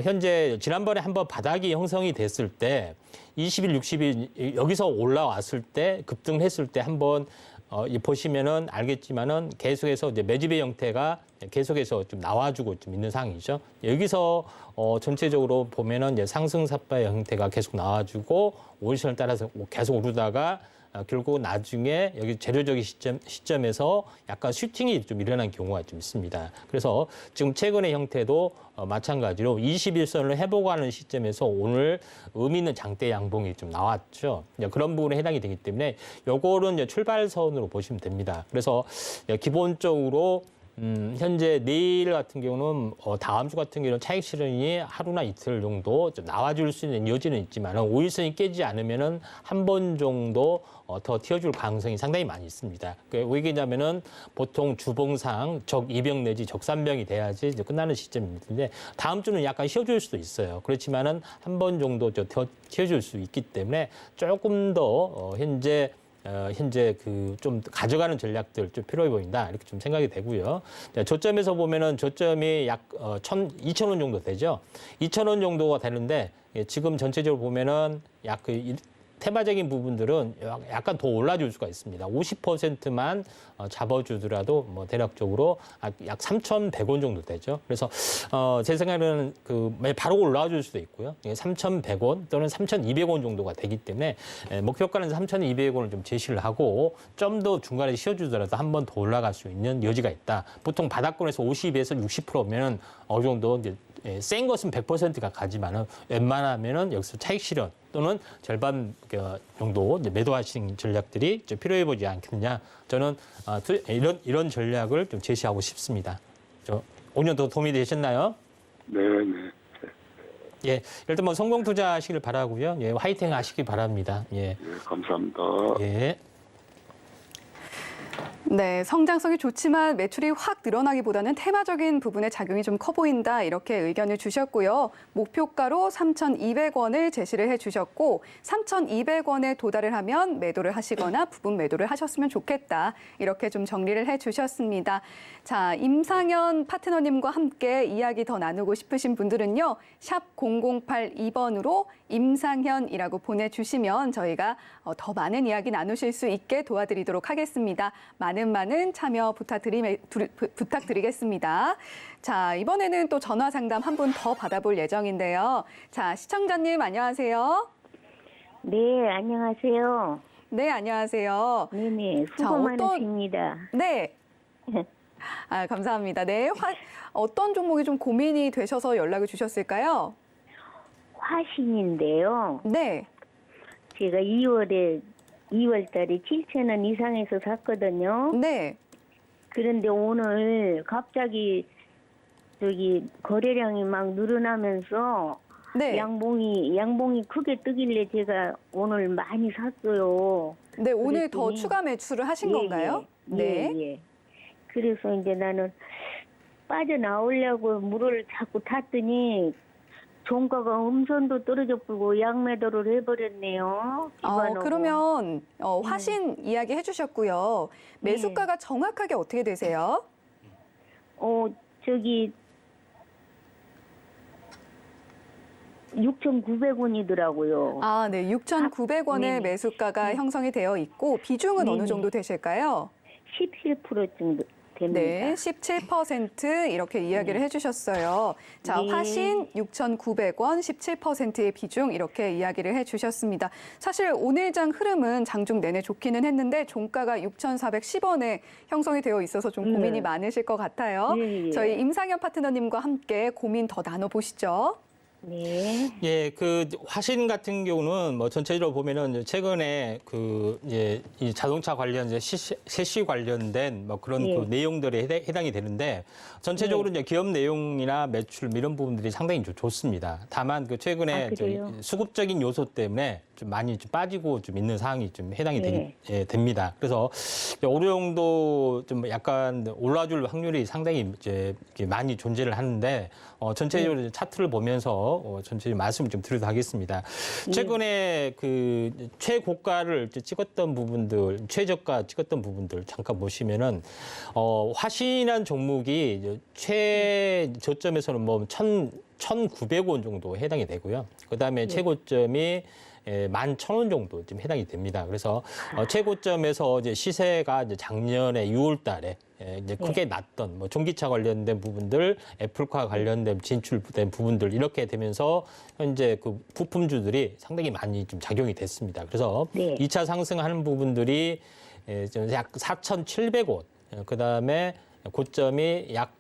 현재 지난번에 한번 바닥이 형성이 됐을 때 20일, 60일 여기서 올라왔을 때 급등을 했을 때 한번 보시면은 알겠지만은 계속해서 이제 매집의 형태가 계속해서 좀 나와주고 좀 있는 상황이죠. 여기서 전체적으로 보면은 이제 상승 삿바의 형태가 계속 나와주고 5일선을 따라서 계속 오르다가 결국 나중에 여기 재료적인 시점에서 약간 슈팅이 좀 일어난 경우가 좀 있습니다. 그래서 지금 최근의 형태도 마찬가지로 21선을 회복하는 시점에서 오늘 의미 있는 장대 양봉이 좀 나왔죠. 그런 부분에 해당이 되기 때문에 요거는 이제 출발선으로 보시면 됩니다. 그래서 기본적으로 현재 내일 같은 경우는 다음 주 같은 경우는 차익 실현이 하루나 이틀 정도 좀 나와줄 수 있는 여지는 있지만 5일선이 깨지지 않으면은 한 번 정도 더 튀어줄 가능성이 상당히 많이 있습니다. 왜냐면은 보통 주봉상 적2병 내지 적3병이 돼야지 이제 끝나는 시점인데 다음 주는 약간 쉬어줄 수도 있어요. 그렇지만은 한 번 정도 더 튀어줄 수 있기 때문에 조금 더 현재 그 좀 가져가는 전략들 좀 필요해 보인다 이렇게 좀 생각이 되고요. 저점에서 보면은 저점이 약 2,000원 정도 되죠. 2,000원 정도가 되는데 지금 전체적으로 보면은 약 테마적인 부분들은 약간 더 올라줄 수가 있습니다. 50%만 잡아주더라도 뭐 대략적으로 약 3,100원 정도 되죠. 그래서 제 생각에는 바로 올라와 줄 수도 있고요. 3,100원 또는 3,200원 정도가 되기 때문에 목표가는 3,200원을 좀 제시를 하고 좀 더 중간에 쉬어주더라도 한 번 더 올라갈 수 있는 여지가 있다. 보통 바닥권에서 50에서 60%면 어느 정도 이제 센 것은 100%가 가지만은 웬만하면은 여기서 차익 실현 또는 절반 정도 이제 매도하신 전략들이 필요해 보지 않겠느냐. 저는 이런 전략을 좀 제시하고 싶습니다. 5년 더 도움이 되셨나요? 네. 예, 일단 뭐 성공 투자하시길 바라고요. 예, 화이팅 하시기 바랍니다. 예. 네, 감사합니다. 예. 네, 성장성이 좋지만 매출이 확 늘어나기보다는 테마적인 부분에 작용이 좀 커 보인다 이렇게 의견을 주셨고요. 목표가로 3,200원을 제시를 해주셨고 3,200원에 도달을 하면 매도를 하시거나 부분 매도를 하셨으면 좋겠다 이렇게 좀 정리를 해주셨습니다. 자, 임상현 파트너님과 함께 이야기 더 나누고 싶으신 분들은요. 샵 0082번으로 임상현이라고 보내주시면 저희가 더 많은 이야기 나누실 수 있게 도와드리도록 하겠습니다. 많은 참여 부탁드리겠습니다. 자, 이번에는 또 전화 상담 한 분 더 받아볼 예정인데요. 자, 시청자님 안녕하세요. 네, 안녕하세요. 네, 안녕하세요. 네네, 수고 자, 많으십니다. 네. 감사합니다. 네, 어떤 종목이 좀 고민이 되셔서 연락을 주셨을까요? 화신인데요. 네. 제가 2월 달에 7,000원 이상에서 샀거든요. 네. 그런데 오늘 갑자기 거래량이 막 늘어나면서 네. 양봉이 크게 뜨길래 제가 오늘 많이 샀어요. 네, 오늘 더 그랬더니- 추가 매출을 하신 예, 건가요? 예. 네. 예. 그래서 이제 나는 빠져나오려고 물을 자꾸 탔더니 종가가 음선도 떨어져 불고 양매도를 해버렸네요. 기관하고. 그러면 화신 이야기 해주셨고요. 매수가가 정확하게 어떻게 되세요? 저기 6,900원이더라고요. 아, 네. 6,900원의 네네. 매수가가 형성이 되어 있고 비중은 어느 네네. 정도 되실까요? 17% 정도 됩니다. 네, 17% 이렇게 이야기를 해주셨어요. 자, 네. 화신 6,900원, 17%의 비중 이렇게 이야기를 해주셨습니다. 사실 오늘 장 흐름은 장중 내내 좋기는 했는데 종가가 6,410원에 형성이 되어 있어서 좀 고민이 많으실 것 같아요. 예. 저희 임상현 파트너님과 함께 고민 더 나눠보시죠. 네. 예, 화신 같은 경우는 뭐 전체적으로 보면은 최근에 이 자동차 관련 세시 관련된 뭐 그런 예. 내용들에 해당이 되는데 전체적으로 이제 기업 내용이나 매출 이런 부분들이 상당히 좀 좋습니다. 다만 최근에 그래요? 수급적인 요소 때문에 좀 많이 좀 빠지고 좀 있는 상황이 좀 해당이 됩니다. 그래서 어느 정도 좀 약간 올라줄 확률이 상당히 이제 많이 존재를 하는데 전체적으로 차트를 보면서 전체 말씀을 좀 드리도록 하겠습니다. 최근에 최고가를 찍었던 부분들, 최저가 찍었던 부분들 잠깐 보시면은 화신이라는 종목이 이제 최저점에서는 뭐 1,900원 정도 해당이 되고요. 그다음에 최고점이 11,000원 정도 좀 해당이 됩니다. 그래서 최고점에서 이제 시세가 이제 작년에 6월 달에 이제 크게 났던 뭐 전기차 관련된 부분들, 애플카 관련된 진출된 부분들 이렇게 되면서 현재 부품주들이 상당히 많이 좀 작용이 됐습니다. 그래서 네. 2차 상승하는 부분들이 약 4,700원, 그다음에 고점이 약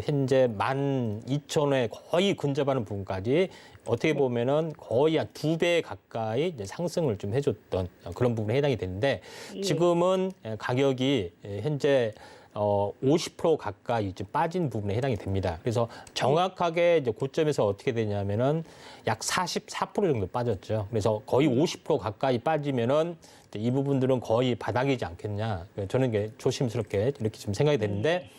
현재 12,000원에 거의 근접하는 부분까지 어떻게 보면은 거의 한 2배 가까이 이제 상승을 좀 해줬던 그런 부분에 해당이 되는데 지금은 가격이 현재 50% 가까이 이제 빠진 부분에 해당이 됩니다. 그래서 정확하게 이제 고점에서 어떻게 되냐면은 약 44% 정도 빠졌죠. 그래서 거의 50% 가까이 빠지면은 이 부분들은 거의 바닥이지 않겠냐. 저는 이게 조심스럽게 이렇게 좀 생각이 되는데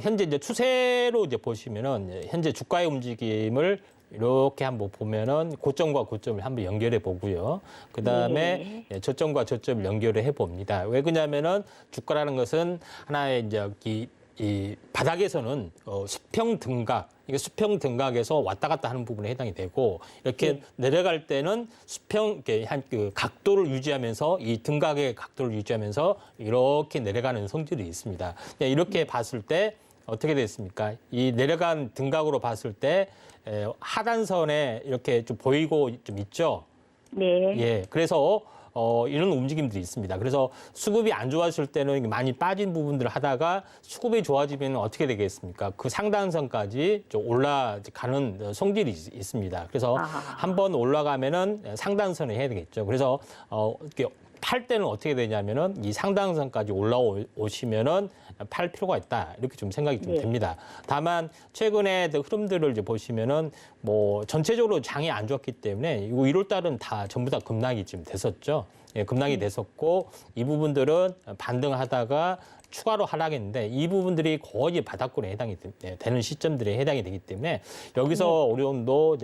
현재 이제 추세로 이제 보시면은 현재 주가의 움직임을 이렇게 한번 보면은 고점과 고점을 한번 연결해 보고요. 그 다음에 저점과 저점을 연결을 해 봅니다. 왜 그러냐면은 주가라는 것은 하나의 이제 이 바닥에서는 수평 등각, 이게 수평 등각에서 왔다 갔다 하는 부분에 해당이 되고 이렇게 내려갈 때는 수평 이렇게 그 각도를 유지하면서 이 등각의 각도를 유지하면서 이렇게 내려가는 성질이 있습니다. 이렇게 봤을 때 어떻게 됐습니까? 이 내려간 등각으로 봤을 때 하단선에 이렇게 좀 보이고 좀 있죠. 네. 예, 그래서 이런 움직임들이 있습니다. 그래서 수급이 안 좋았을 때는 많이 빠진 부분들을 하다가 수급이 좋아지면 어떻게 되겠습니까? 그 상단선까지 좀 올라가는 성질이 있습니다. 그래서 한번 올라가면은 상단선에 해야 되겠죠. 그래서 이렇게 팔 때는 어떻게 되냐면은 이 상단선까지 올라오시면은 팔 필요가 있다. 이렇게 좀 생각이 좀 됩니다. 다만 최근에 흐름들을 이제 보시면은 뭐 전체적으로 장이 안 좋았기 때문에 1월 달은 다 전부 다 급락이 지금 됐었죠. 예, 급락이 됐었고 이 부분들은 반등하다가 추가로 하락했는데 이 부분들이 거의 바닥권에 해당이 되는 시점들에 해당이 되기 때문에 여기서 어느 정도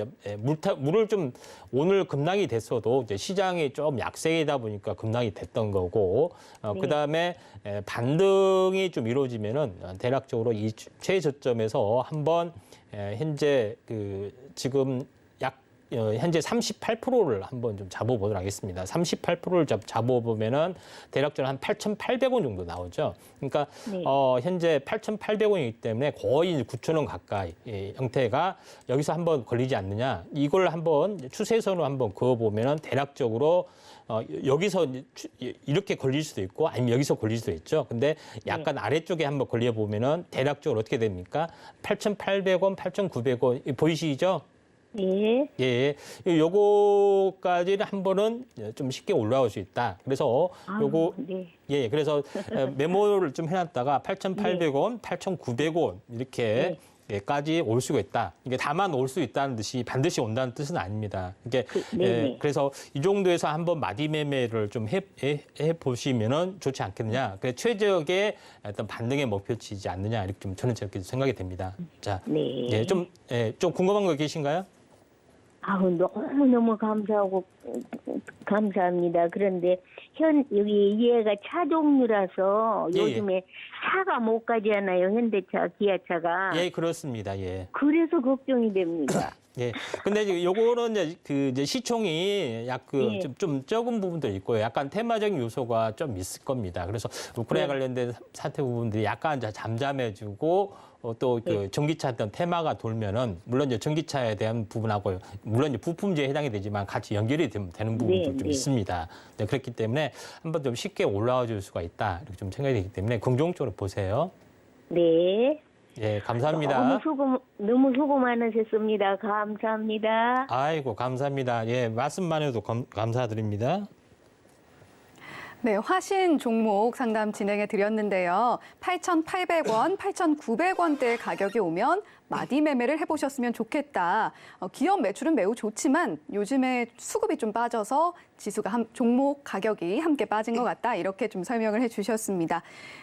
물을 좀 오늘 급락이 됐어도 이제 시장이 좀 약세이다 보니까 급락이 됐던 거고 그다음에 반등이 좀 이루어지면은 대략적으로 이 최저점에서 한번 현재 그 지금 현재 38%를 한번 좀 잡아보도록 하겠습니다. 38%를 잡아보면은 대략적으로 한 8,800원 정도 나오죠. 그러니까 현재 8,800원이기 때문에 거의 9,000원 가까이 형태가 여기서 한번 걸리지 않느냐. 이걸 한번 추세선으로 한번 그어보면은 대략적으로 여기서 이렇게 걸릴 수도 있고 아니면 여기서 걸릴 수도 있죠. 근데 약간 아래쪽에 한번 걸려보면은 대략적으로 어떻게 됩니까? 8,800원, 8,900원 보이시죠? 네. 예, 요거까지는 한 번은 좀 쉽게 올라올 수 있다. 그래서 요거 네. 예, 그래서 메모를 좀 해놨다가 8,800원, 8,900원 이렇게 까지 올 수가 있다. 이게 다만 올 수 있다는 듯이 반드시 온다는 뜻은 아닙니다. 이게 그래서 이 정도에서 한번 마디 매매를 좀 해 보시면은 좋지 않겠느냐. 그래 최적의 어떤 반등의 목표치이지 않느냐 이렇게 좀 저는 저렇게 생각이 됩니다. 자, 예, 좀 궁금한 거 계신가요? 너무 감사하고 감사합니다. 그런데 여기 얘가 차 종류라서 요즘에 차가 못 가잖아요. 현대차, 기아차가. 예, 그렇습니다. 예. 그래서 걱정이 됩니다. 예. 근데 요거는 이제 시총이 좀 적은 부분도 있고요. 약간 테마적인 요소가 좀 있을 겁니다. 그래서 우크라이나 관련된 사태 부분들이 약간 잠잠해지고 또 그 전기차 어떤 테마가 돌면은 물론 이제 전기차에 대한 부분하고 물론 이제 부품주에 해당이 되지만 같이 연결이 되는 부분도 좀 있습니다. 네, 그렇기 때문에 한번 좀 쉽게 올라와 줄 수가 있다. 이렇게 좀 생각이 되기 때문에 긍정적으로 보세요. 네. 예, 감사합니다. 너무 수고 많으셨습니다. 감사합니다. 아이고, 감사합니다. 예, 말씀만 해도 감사드립니다. 네, 화신 종목 상담 진행해 드렸는데요. 8,800원, 8,900원대 가격이 오면 마디 매매를 해보셨으면 좋겠다. 기업 매출은 매우 좋지만 요즘에 수급이 좀 빠져서 지수가 종목 가격이 함께 빠진 것 같다. 이렇게 좀 설명을 해주셨습니다.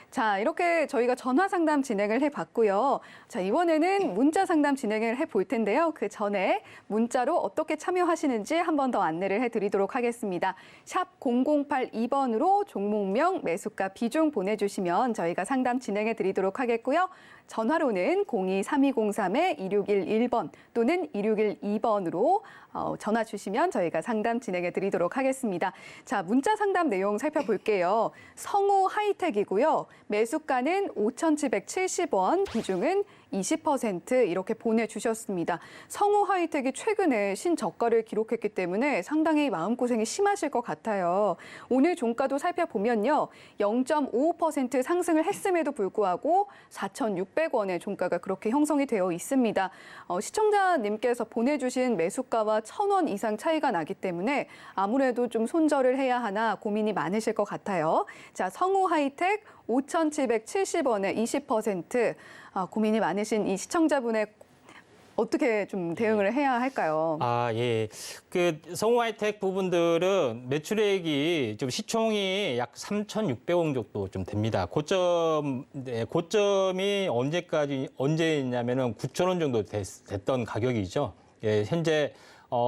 자, 이렇게 저희가 전화 상담 진행을 해봤고요. 자, 이번에는 문자 상담 진행을 해볼 텐데요. 그 전에 문자로 어떻게 참여하시는지 한 번 더 안내를 해드리도록 하겠습니다. 샵 0082번으로 종목명, 매수가, 비중 보내주시면 저희가 상담 진행해드리도록 하겠고요. 전화로는 023203-2611번 또는 2612번으로 전화 주시면 저희가 상담 진행해 드리도록 하겠습니다. 자, 문자 상담 내용 살펴볼게요. 성우 하이텍이고요. 매수가는 5,770원, 비중은 20% 이렇게 보내주셨습니다. 성우 하이텍이 최근에 신저가를 기록했기 때문에 상당히 마음고생이 심하실 것 같아요. 오늘 종가도 살펴보면요. 0.55% 상승을 했음에도 불구하고 4,600원의 종가가 그렇게 형성이 되어 있습니다. 시청자님께서 보내주신 매수가와 1,000원 이상 차이가 나기 때문에 아무래도 좀 손절을 해야 하나 고민이 많으실 것 같아요. 자, 성우 하이텍 5,770원에 20% 고민이 많으신 이 시청자분의 어떻게 좀 대응을 해야 할까요? 예. 그 성우 하이텍 부분들은 매출액이 좀 시총이 약 3,600원 정도 좀 됩니다. 고점이 언제냐면은 9,000원 정도 됐던 가격이죠. 예, 현재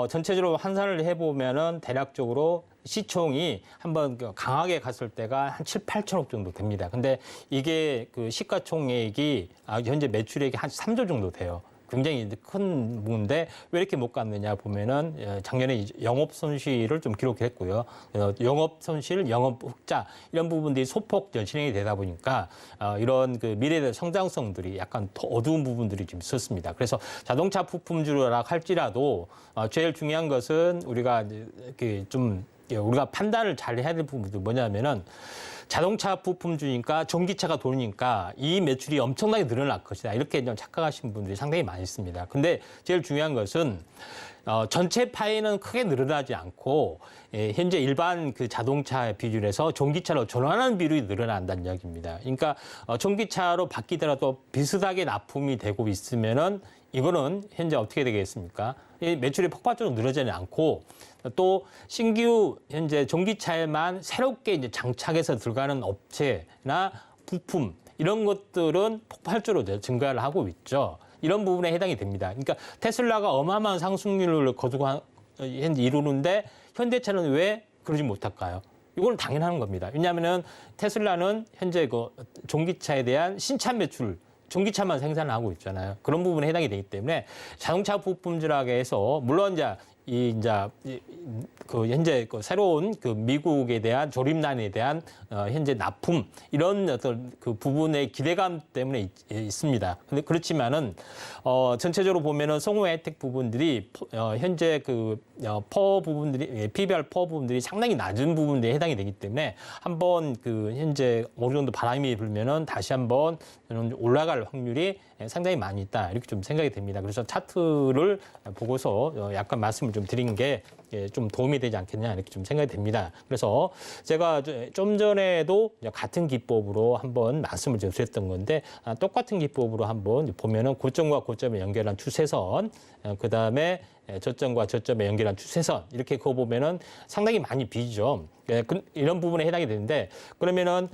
전체적으로 환산을 해보면은 대략적으로 시총이 한번 강하게 갔을 때가 한 7, 8천억 정도 됩니다. 근데 이게 그 시가총액이 현재 매출액이 한 3조 정도 돼요. 굉장히 큰 부분인데 왜 이렇게 못 갔느냐 보면은 작년에 영업 손실을 좀 기록했고요. 영업 손실, 영업 흑자 이런 부분들이 소폭 진행이 되다 보니까 이런 그 미래의 성장성들이 약간 더 어두운 부분들이 좀 있었습니다. 그래서 자동차 부품주라 할지라도 제일 중요한 것은 우리가 이렇게 좀 우리가 판단을 잘 해야 될 부분이 뭐냐면은 자동차 부품주니까 전기차가 도니까 이 매출이 엄청나게 늘어날 것이다. 이렇게 좀 착각하시는 분들이 상당히 많이 있습니다. 근데 제일 중요한 것은 전체 파이는 크게 늘어나지 않고 현재 일반 그 자동차 비율에서 전기차로 전환하는 비율이 늘어난다는 이야기입니다. 그러니까 전기차로 바뀌더라도 비슷하게 납품이 되고 있으면은 이거는 현재 어떻게 되겠습니까? 이 매출이 폭발적으로 늘어지지 않고 또 신규 현재 전기차에만 새롭게 이제 장착해서 들어가는 업체나 부품 이런 것들은 폭발적으로 증가를 하고 있죠. 이런 부분에 해당이 됩니다. 그러니까 테슬라가 어마어마한 상승률을 거두고 현재 이루는데 현대차는 왜 그러지 못할까요? 이건 당연한 겁니다. 왜냐하면은 테슬라는 현재 그 전기차에 대한 신차 매출 전기차만 생산하고 있잖아요. 그런 부분에 해당이 되기 때문에 자동차 부품주락에서 물론 그 현재 그 새로운 그 미국에 대한 조립난에 대한 현재 납품 이런 어떤 그 부분의 기대감 때문에 있습니다. 근데 그렇지만은 전체적으로 보면은 성우 혜택 부분들이 현재 그 퍼 부분들이 PBR 퍼 부분들이 상당히 낮은 부분에 해당이 되기 때문에 한번 그 현재 어느 정도 바람이 불면은 다시 한번 올라갈 확률이 상당히 많이 있다 이렇게 좀 생각이 됩니다. 그래서 차트를 보고서 약간 말씀을 좀 드린 게 좀 도움이 되지 않겠냐 이렇게 좀 생각이 됩니다. 그래서 제가 좀 전에도 같은 기법으로 한번 말씀을 좀 드렸던 건데 똑같은 기법으로 한번 보면은 고점과 고점을 연결한 추세선, 그 다음에 저점과 저점에 연결한 추세선 이렇게 그거 보면은 상당히 많이 비죠. 이런 부분에 해당이 되는데 그러면은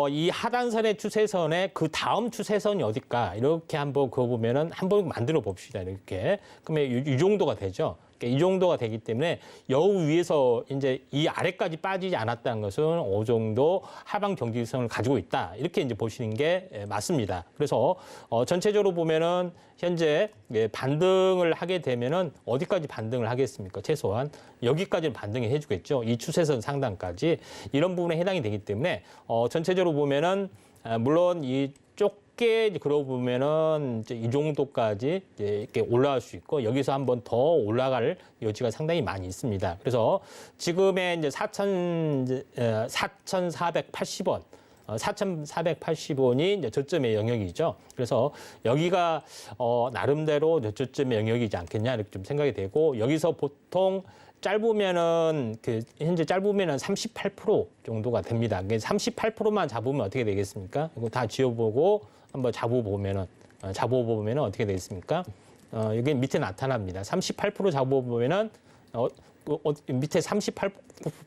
이 하단선의 추세선에 그 다음 추세선이 어딜까 이렇게 한번 그거 보면은 한번 만들어 봅시다 이렇게 그러면 이 정도가 되죠. 이 정도가 되기 때문에 여우 위에서 이제 이 아래까지 빠지지 않았다는 것은 어느 정도 하방 경직성을 가지고 있다 이렇게 이제 보시는 게 맞습니다. 그래서 전체적으로 보면은 현재 반등을 하게 되면은 어디까지 반등을 하겠습니까? 최소한 여기까지는 반등이 해주겠죠. 이 추세선 상단까지 이런 부분에 해당이 되기 때문에 전체적으로 보면은 물론 이 좁게 그러고 보면은 이제 이 정도까지 이렇게 올라갈 수 있고 여기서 한번 더 올라갈 여지가 상당히 많이 있습니다. 그래서 지금의 이제 4,480원. 4,480원이 이제 저점의 영역이죠. 그래서 여기가 나름대로 저점의 영역이지 않겠냐 이렇게 좀 생각이 되고 여기서 보통 짧으면은 현재 짧으면은 38% 정도가 됩니다. 38%만 잡으면 어떻게 되겠습니까? 이거 다 지워보고 한번 잡아보면은 어떻게 되겠습니까? 여기 밑에 나타납니다. 38% 잡아보면은 밑에 38%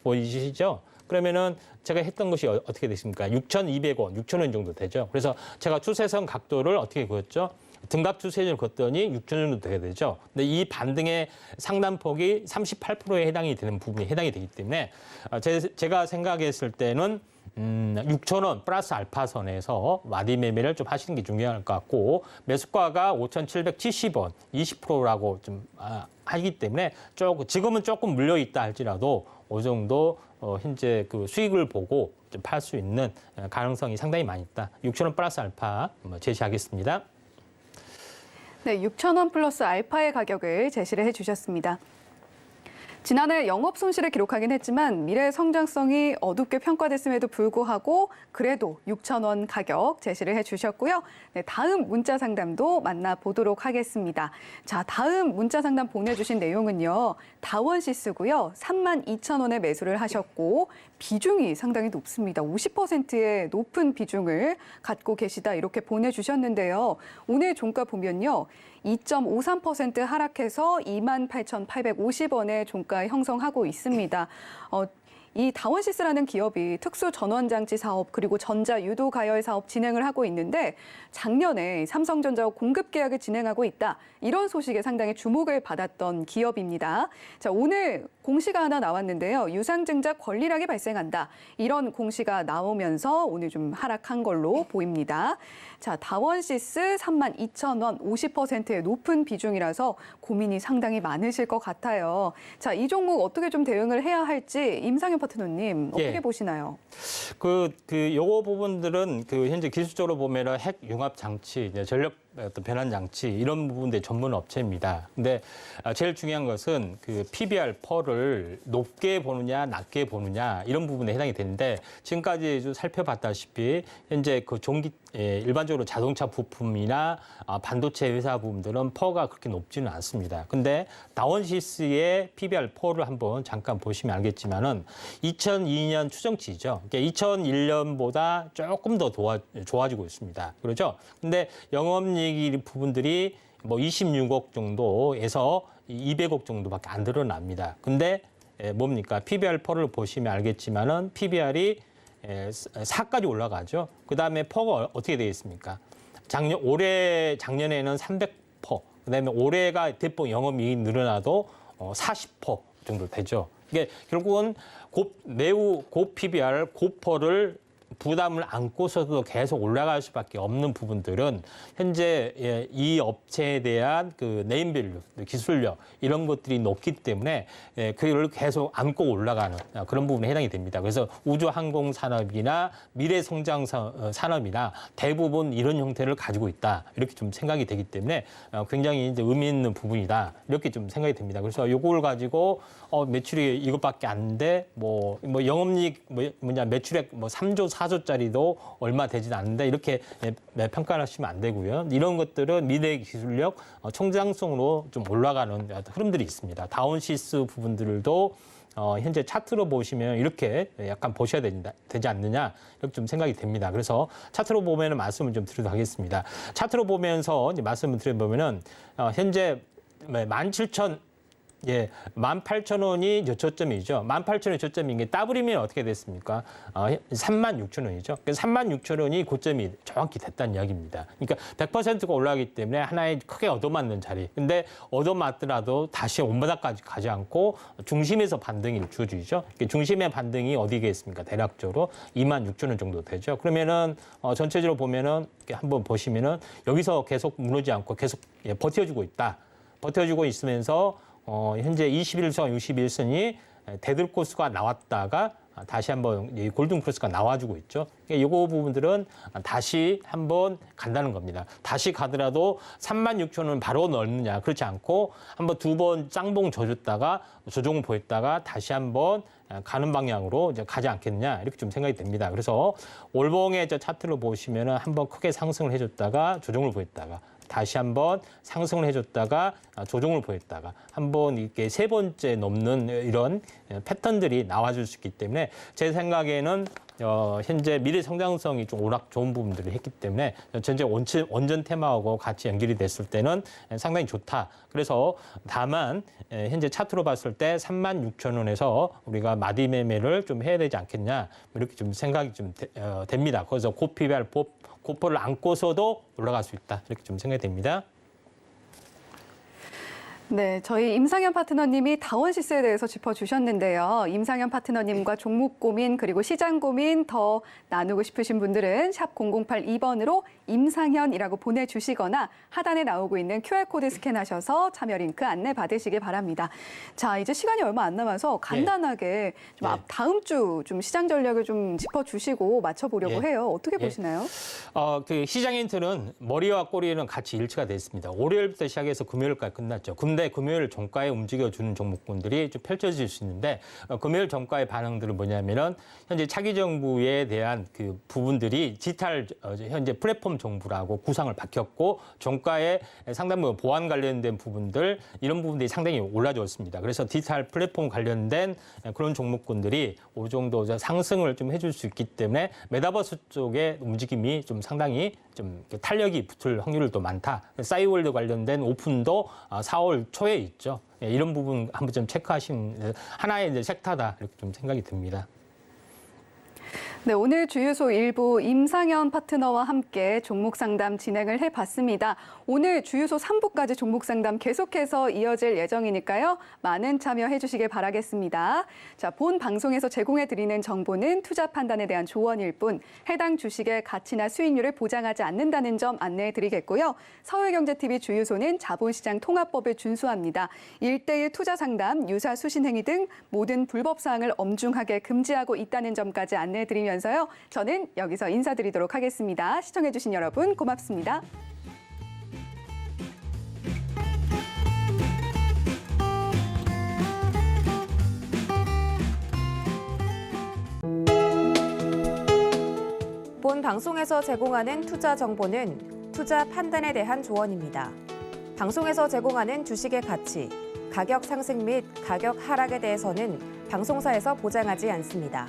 보이시죠? 그러면은 제가 했던 것이 어떻게 됐습니까? 6,200원, 6,000원 정도 되죠. 그래서 제가 추세선 각도를 어떻게 그었죠? 등각 추세를 걷더니 6천 정도 되게 되죠. 근데 이 반등의 상단폭이 38%에 해당이 되는 부분이 해당이 되기 때문에 제가 생각했을 때는 6,000원 플러스 알파선에서 와디 매매를 좀 하시는 게 중요할 것 같고 매수가가 5,770원, 20%라고 좀 하기 때문에 지금은 조금 물려 있다 할지라도 어느 정도 현재 그 수익을 보고 좀 팔 수 있는 가능성이 상당히 많이 있다. 6,000원 플러스 알파 제시하겠습니다. 네, 6,000원 플러스 알파의 가격을 제시를 해주셨습니다. 지난해 영업 손실을 기록하긴 했지만 미래 성장성이 어둡게 평가됐음에도 불구하고 그래도 6,000원 가격 제시를 해주셨고요. 네, 다음 문자 상담도 만나보도록 하겠습니다. 자, 다음 문자 상담 보내주신 내용은요. 다원시스고요. 32,000원에 매수를 하셨고 비중이 상당히 높습니다. 50%의 높은 비중을 갖고 계시다 이렇게 보내주셨는데요. 오늘 종가 보면요. 2.53% 하락해서 28,850원의 종가 형성하고 있습니다. 이 다원시스라는 기업이 특수 전원장치 사업 그리고 전자 유도 가열 사업 진행을 하고 있는데 작년에 삼성전자와 공급 계약을 진행하고 있다. 이런 소식에 상당히 주목을 받았던 기업입니다. 자, 오늘 공시가 하나 나왔는데요. 유상증자 권리락이 발생한다. 이런 공시가 나오면서 오늘 좀 하락한 걸로 보입니다. 자, 다원시스 32,000원 50%의 높은 비중이라서 고민이 상당히 많으실 것 같아요. 자, 이 종목 어떻게 좀 대응을 해야 할지 임상현 파트너님 어떻게 예. 보시나요? 요거 부분들은 현재 기술적으로 보면은 핵 융합 장치, 이제 전력 어떤 변환 장치 이런 부분들의 전문 업체입니다. 근데 제일 중요한 것은 PBR 펄을 높게 보느냐 낮게 보느냐 이런 부분에 해당이 되는데 지금까지 좀 살펴봤다시피 현재 일반적으로 자동차 부품이나 반도체 회사 부분들은 펄가 그렇게 높지는 않습니다. 근데 다원시스의 PBR 펄을 한번 잠깐 보시면 알겠지만은 2002년 추정치죠. 그러니까 2001년보다 조금 더 좋아지고 있습니다. 그렇죠? 근데 영업이익 부분들이 뭐 26억 정도에서 200억 정도밖에 안 드러납니다. 근데 뭡니까? PBR 펄을 보시면 알겠지만은 PBR이 4까지 올라가죠. 그다음에 펄가 어떻게 되겠습니까? 작년에는 300%, 그다음에 올해가 대폭 영업이익이 늘어나도 40% 정도 되죠. 이게 결국은 매우 고 PBR, 고 펄을 부담을 안고서도 계속 올라갈 수밖에 없는 부분들은 현재 이 업체에 대한 네임밸류, 기술력 이런 것들이 높기 때문에 그걸 계속 안고 올라가는 그런 부분에 해당이 됩니다. 그래서 우주항공 산업이나 미래 성장 산업이나 대부분 이런 형태를 가지고 있다 이렇게 좀 생각이 되기 때문에 굉장히 이제 의미 있는 부분이다 이렇게 좀 생각이 됩니다. 그래서 이걸 가지고 매출이 이것밖에 안 돼, 뭐 영업이익 매출액 3조 4조짜리도 얼마 되진 않는데 이렇게 평가를 하시면 안 되고요. 이런 것들은 미래 기술력 성장성으로 좀 올라가는 흐름들이 있습니다. 다운시스 부분들도 현재 차트로 보시면 이렇게 약간 보셔야 되지 않느냐 이렇게 좀 생각이 됩니다. 그래서 차트로 보면은 말씀을 좀 드리도록 하겠습니다. 차트로 보면서 이제 말씀을 드려보면은 현재 18,000원이 저점이죠. 18,000원이 저점인 게 더블이면 어떻게 됐습니까? 36,000원이죠. 그래서 36,000원이 고점이 정확히 됐다는 이야기입니다. 그러니까 100%가 올라가기 때문에 하나의 크게 얻어맞는 자리. 근데 얻어맞더라도 다시 온바닥까지 가지 않고 중심에서 반등이 주어지죠. 중심의 반등이 어디겠습니까? 대략적으로 26,000원 정도 되죠. 그러면은 전체적으로 보면은 한번 보시면은 여기서 계속 무너지지 않고 계속 버텨주고 있다. 버텨주고 있으면서 현재 21선, 61선이 데드코스가 나왔다가 다시 한번 골든 크로스가 나와주고 있죠. 그러니까 이거 부분들은 다시 한번 간다는 겁니다. 다시 가더라도 36,000원 바로 넣느냐 그렇지 않고 한번 두 번 쌍봉 져줬다가 조정을 보였다가 다시 한번 가는 방향으로 이제 가지 않겠냐 이렇게 좀 생각이 됩니다. 그래서 월봉의 차트를 보시면은 한번 크게 상승을 해줬다가 조정을 보였다가 다시 한번 상승을 해줬다가 조정을 보였다가 한번 이렇게 세 번째 넘는 이런 패턴들이 나와줄 수 있기 때문에 제 생각에는 현재 미래 성장성이 좀 오락 좋은 부분들을 했기 때문에 전체 원전 테마하고 같이 연결이 됐을 때는 상당히 좋다. 그래서 다만 현재 차트로 봤을 때 36,000원에서 우리가 마디 매매를 좀 해야 되지 않겠냐 이렇게 좀 생각이 좀 됩니다. 그래서 고PBR 고포를 안고서도 올라갈 수 있다. 이렇게 좀 생각이 됩니다. 네, 저희 임상현 파트너님이 다원시스에 대해서 짚어주셨는데요. 임상현 파트너님과 종목 고민 그리고 시장 고민 더 나누고 싶으신 분들은 샵 0082번으로 임상현이라고 보내주시거나 하단에 나오고 있는 QR코드 스캔하셔서 참여 링크 안내 받으시기 바랍니다. 자, 이제 시간이 얼마 안 남아서 간단하게 좀 다음 주 좀 시장 전략을 좀 짚어주시고 맞춰보려고 해요. 어떻게 보시나요? 시장 힌트는 머리와 꼬리는 같이 일치가 돼 있습니다. 월요일부터 시작해서 금요일까지 끝났죠. 근데 금요일 종가에 움직여주는 종목군들이 좀 펼쳐질 수 있는데 금요일 종가의 반응들은 뭐냐면은 현재 차기 정부에 대한 그 부분들이 디지털 현재 플랫폼 정부라고 구상을 밝혔고 종가에 상당히 보안 관련된 부분들 이런 부분들이 상당히 올라졌습니다. 그래서 디지털 플랫폼 관련된 그런 종목군들이 어느 정도 상승을 좀 해줄 수 있기 때문에 메타버스 쪽의 움직임이 좀 상당히 좀 탄력이 붙을 확률이 더 많다. 싸이월드 관련된 오픈도 4월 6개월 초에 있죠. 예, 이런 부분 한번 좀 체크하시는 하나의 이제 섹터다 이렇게 좀 생각이 듭니다. 네, 오늘 주유소 일부 임상현 파트너와 함께 종목 상담 진행을 해봤습니다. 오늘 주유소 3부까지 종목 상담 계속해서 이어질 예정이니까요. 많은 참여해 주시길 바라겠습니다. 자, 본 방송에서 제공해드리는 정보는 투자 판단에 대한 조언일 뿐 해당 주식의 가치나 수익률을 보장하지 않는다는 점 안내해드리겠고요. 서울경제TV 주유소는 자본시장 통합법을 준수합니다. 1:1 투자 상담, 유사 수신 행위 등 모든 불법 사항을 엄중하게 금지하고 있다는 점까지 안내해드리면서요. 저는 여기서 인사드리도록 하겠습니다. 시청해주신 여러분 고맙습니다. 본 방송에서 제공하는 투자 정보는 투자 판단에 대한 조언입니다. 방송에서 제공하는 주식의 가치, 가격 상승 및 가격 하락에 대해서는 방송사에서 보장하지 않습니다.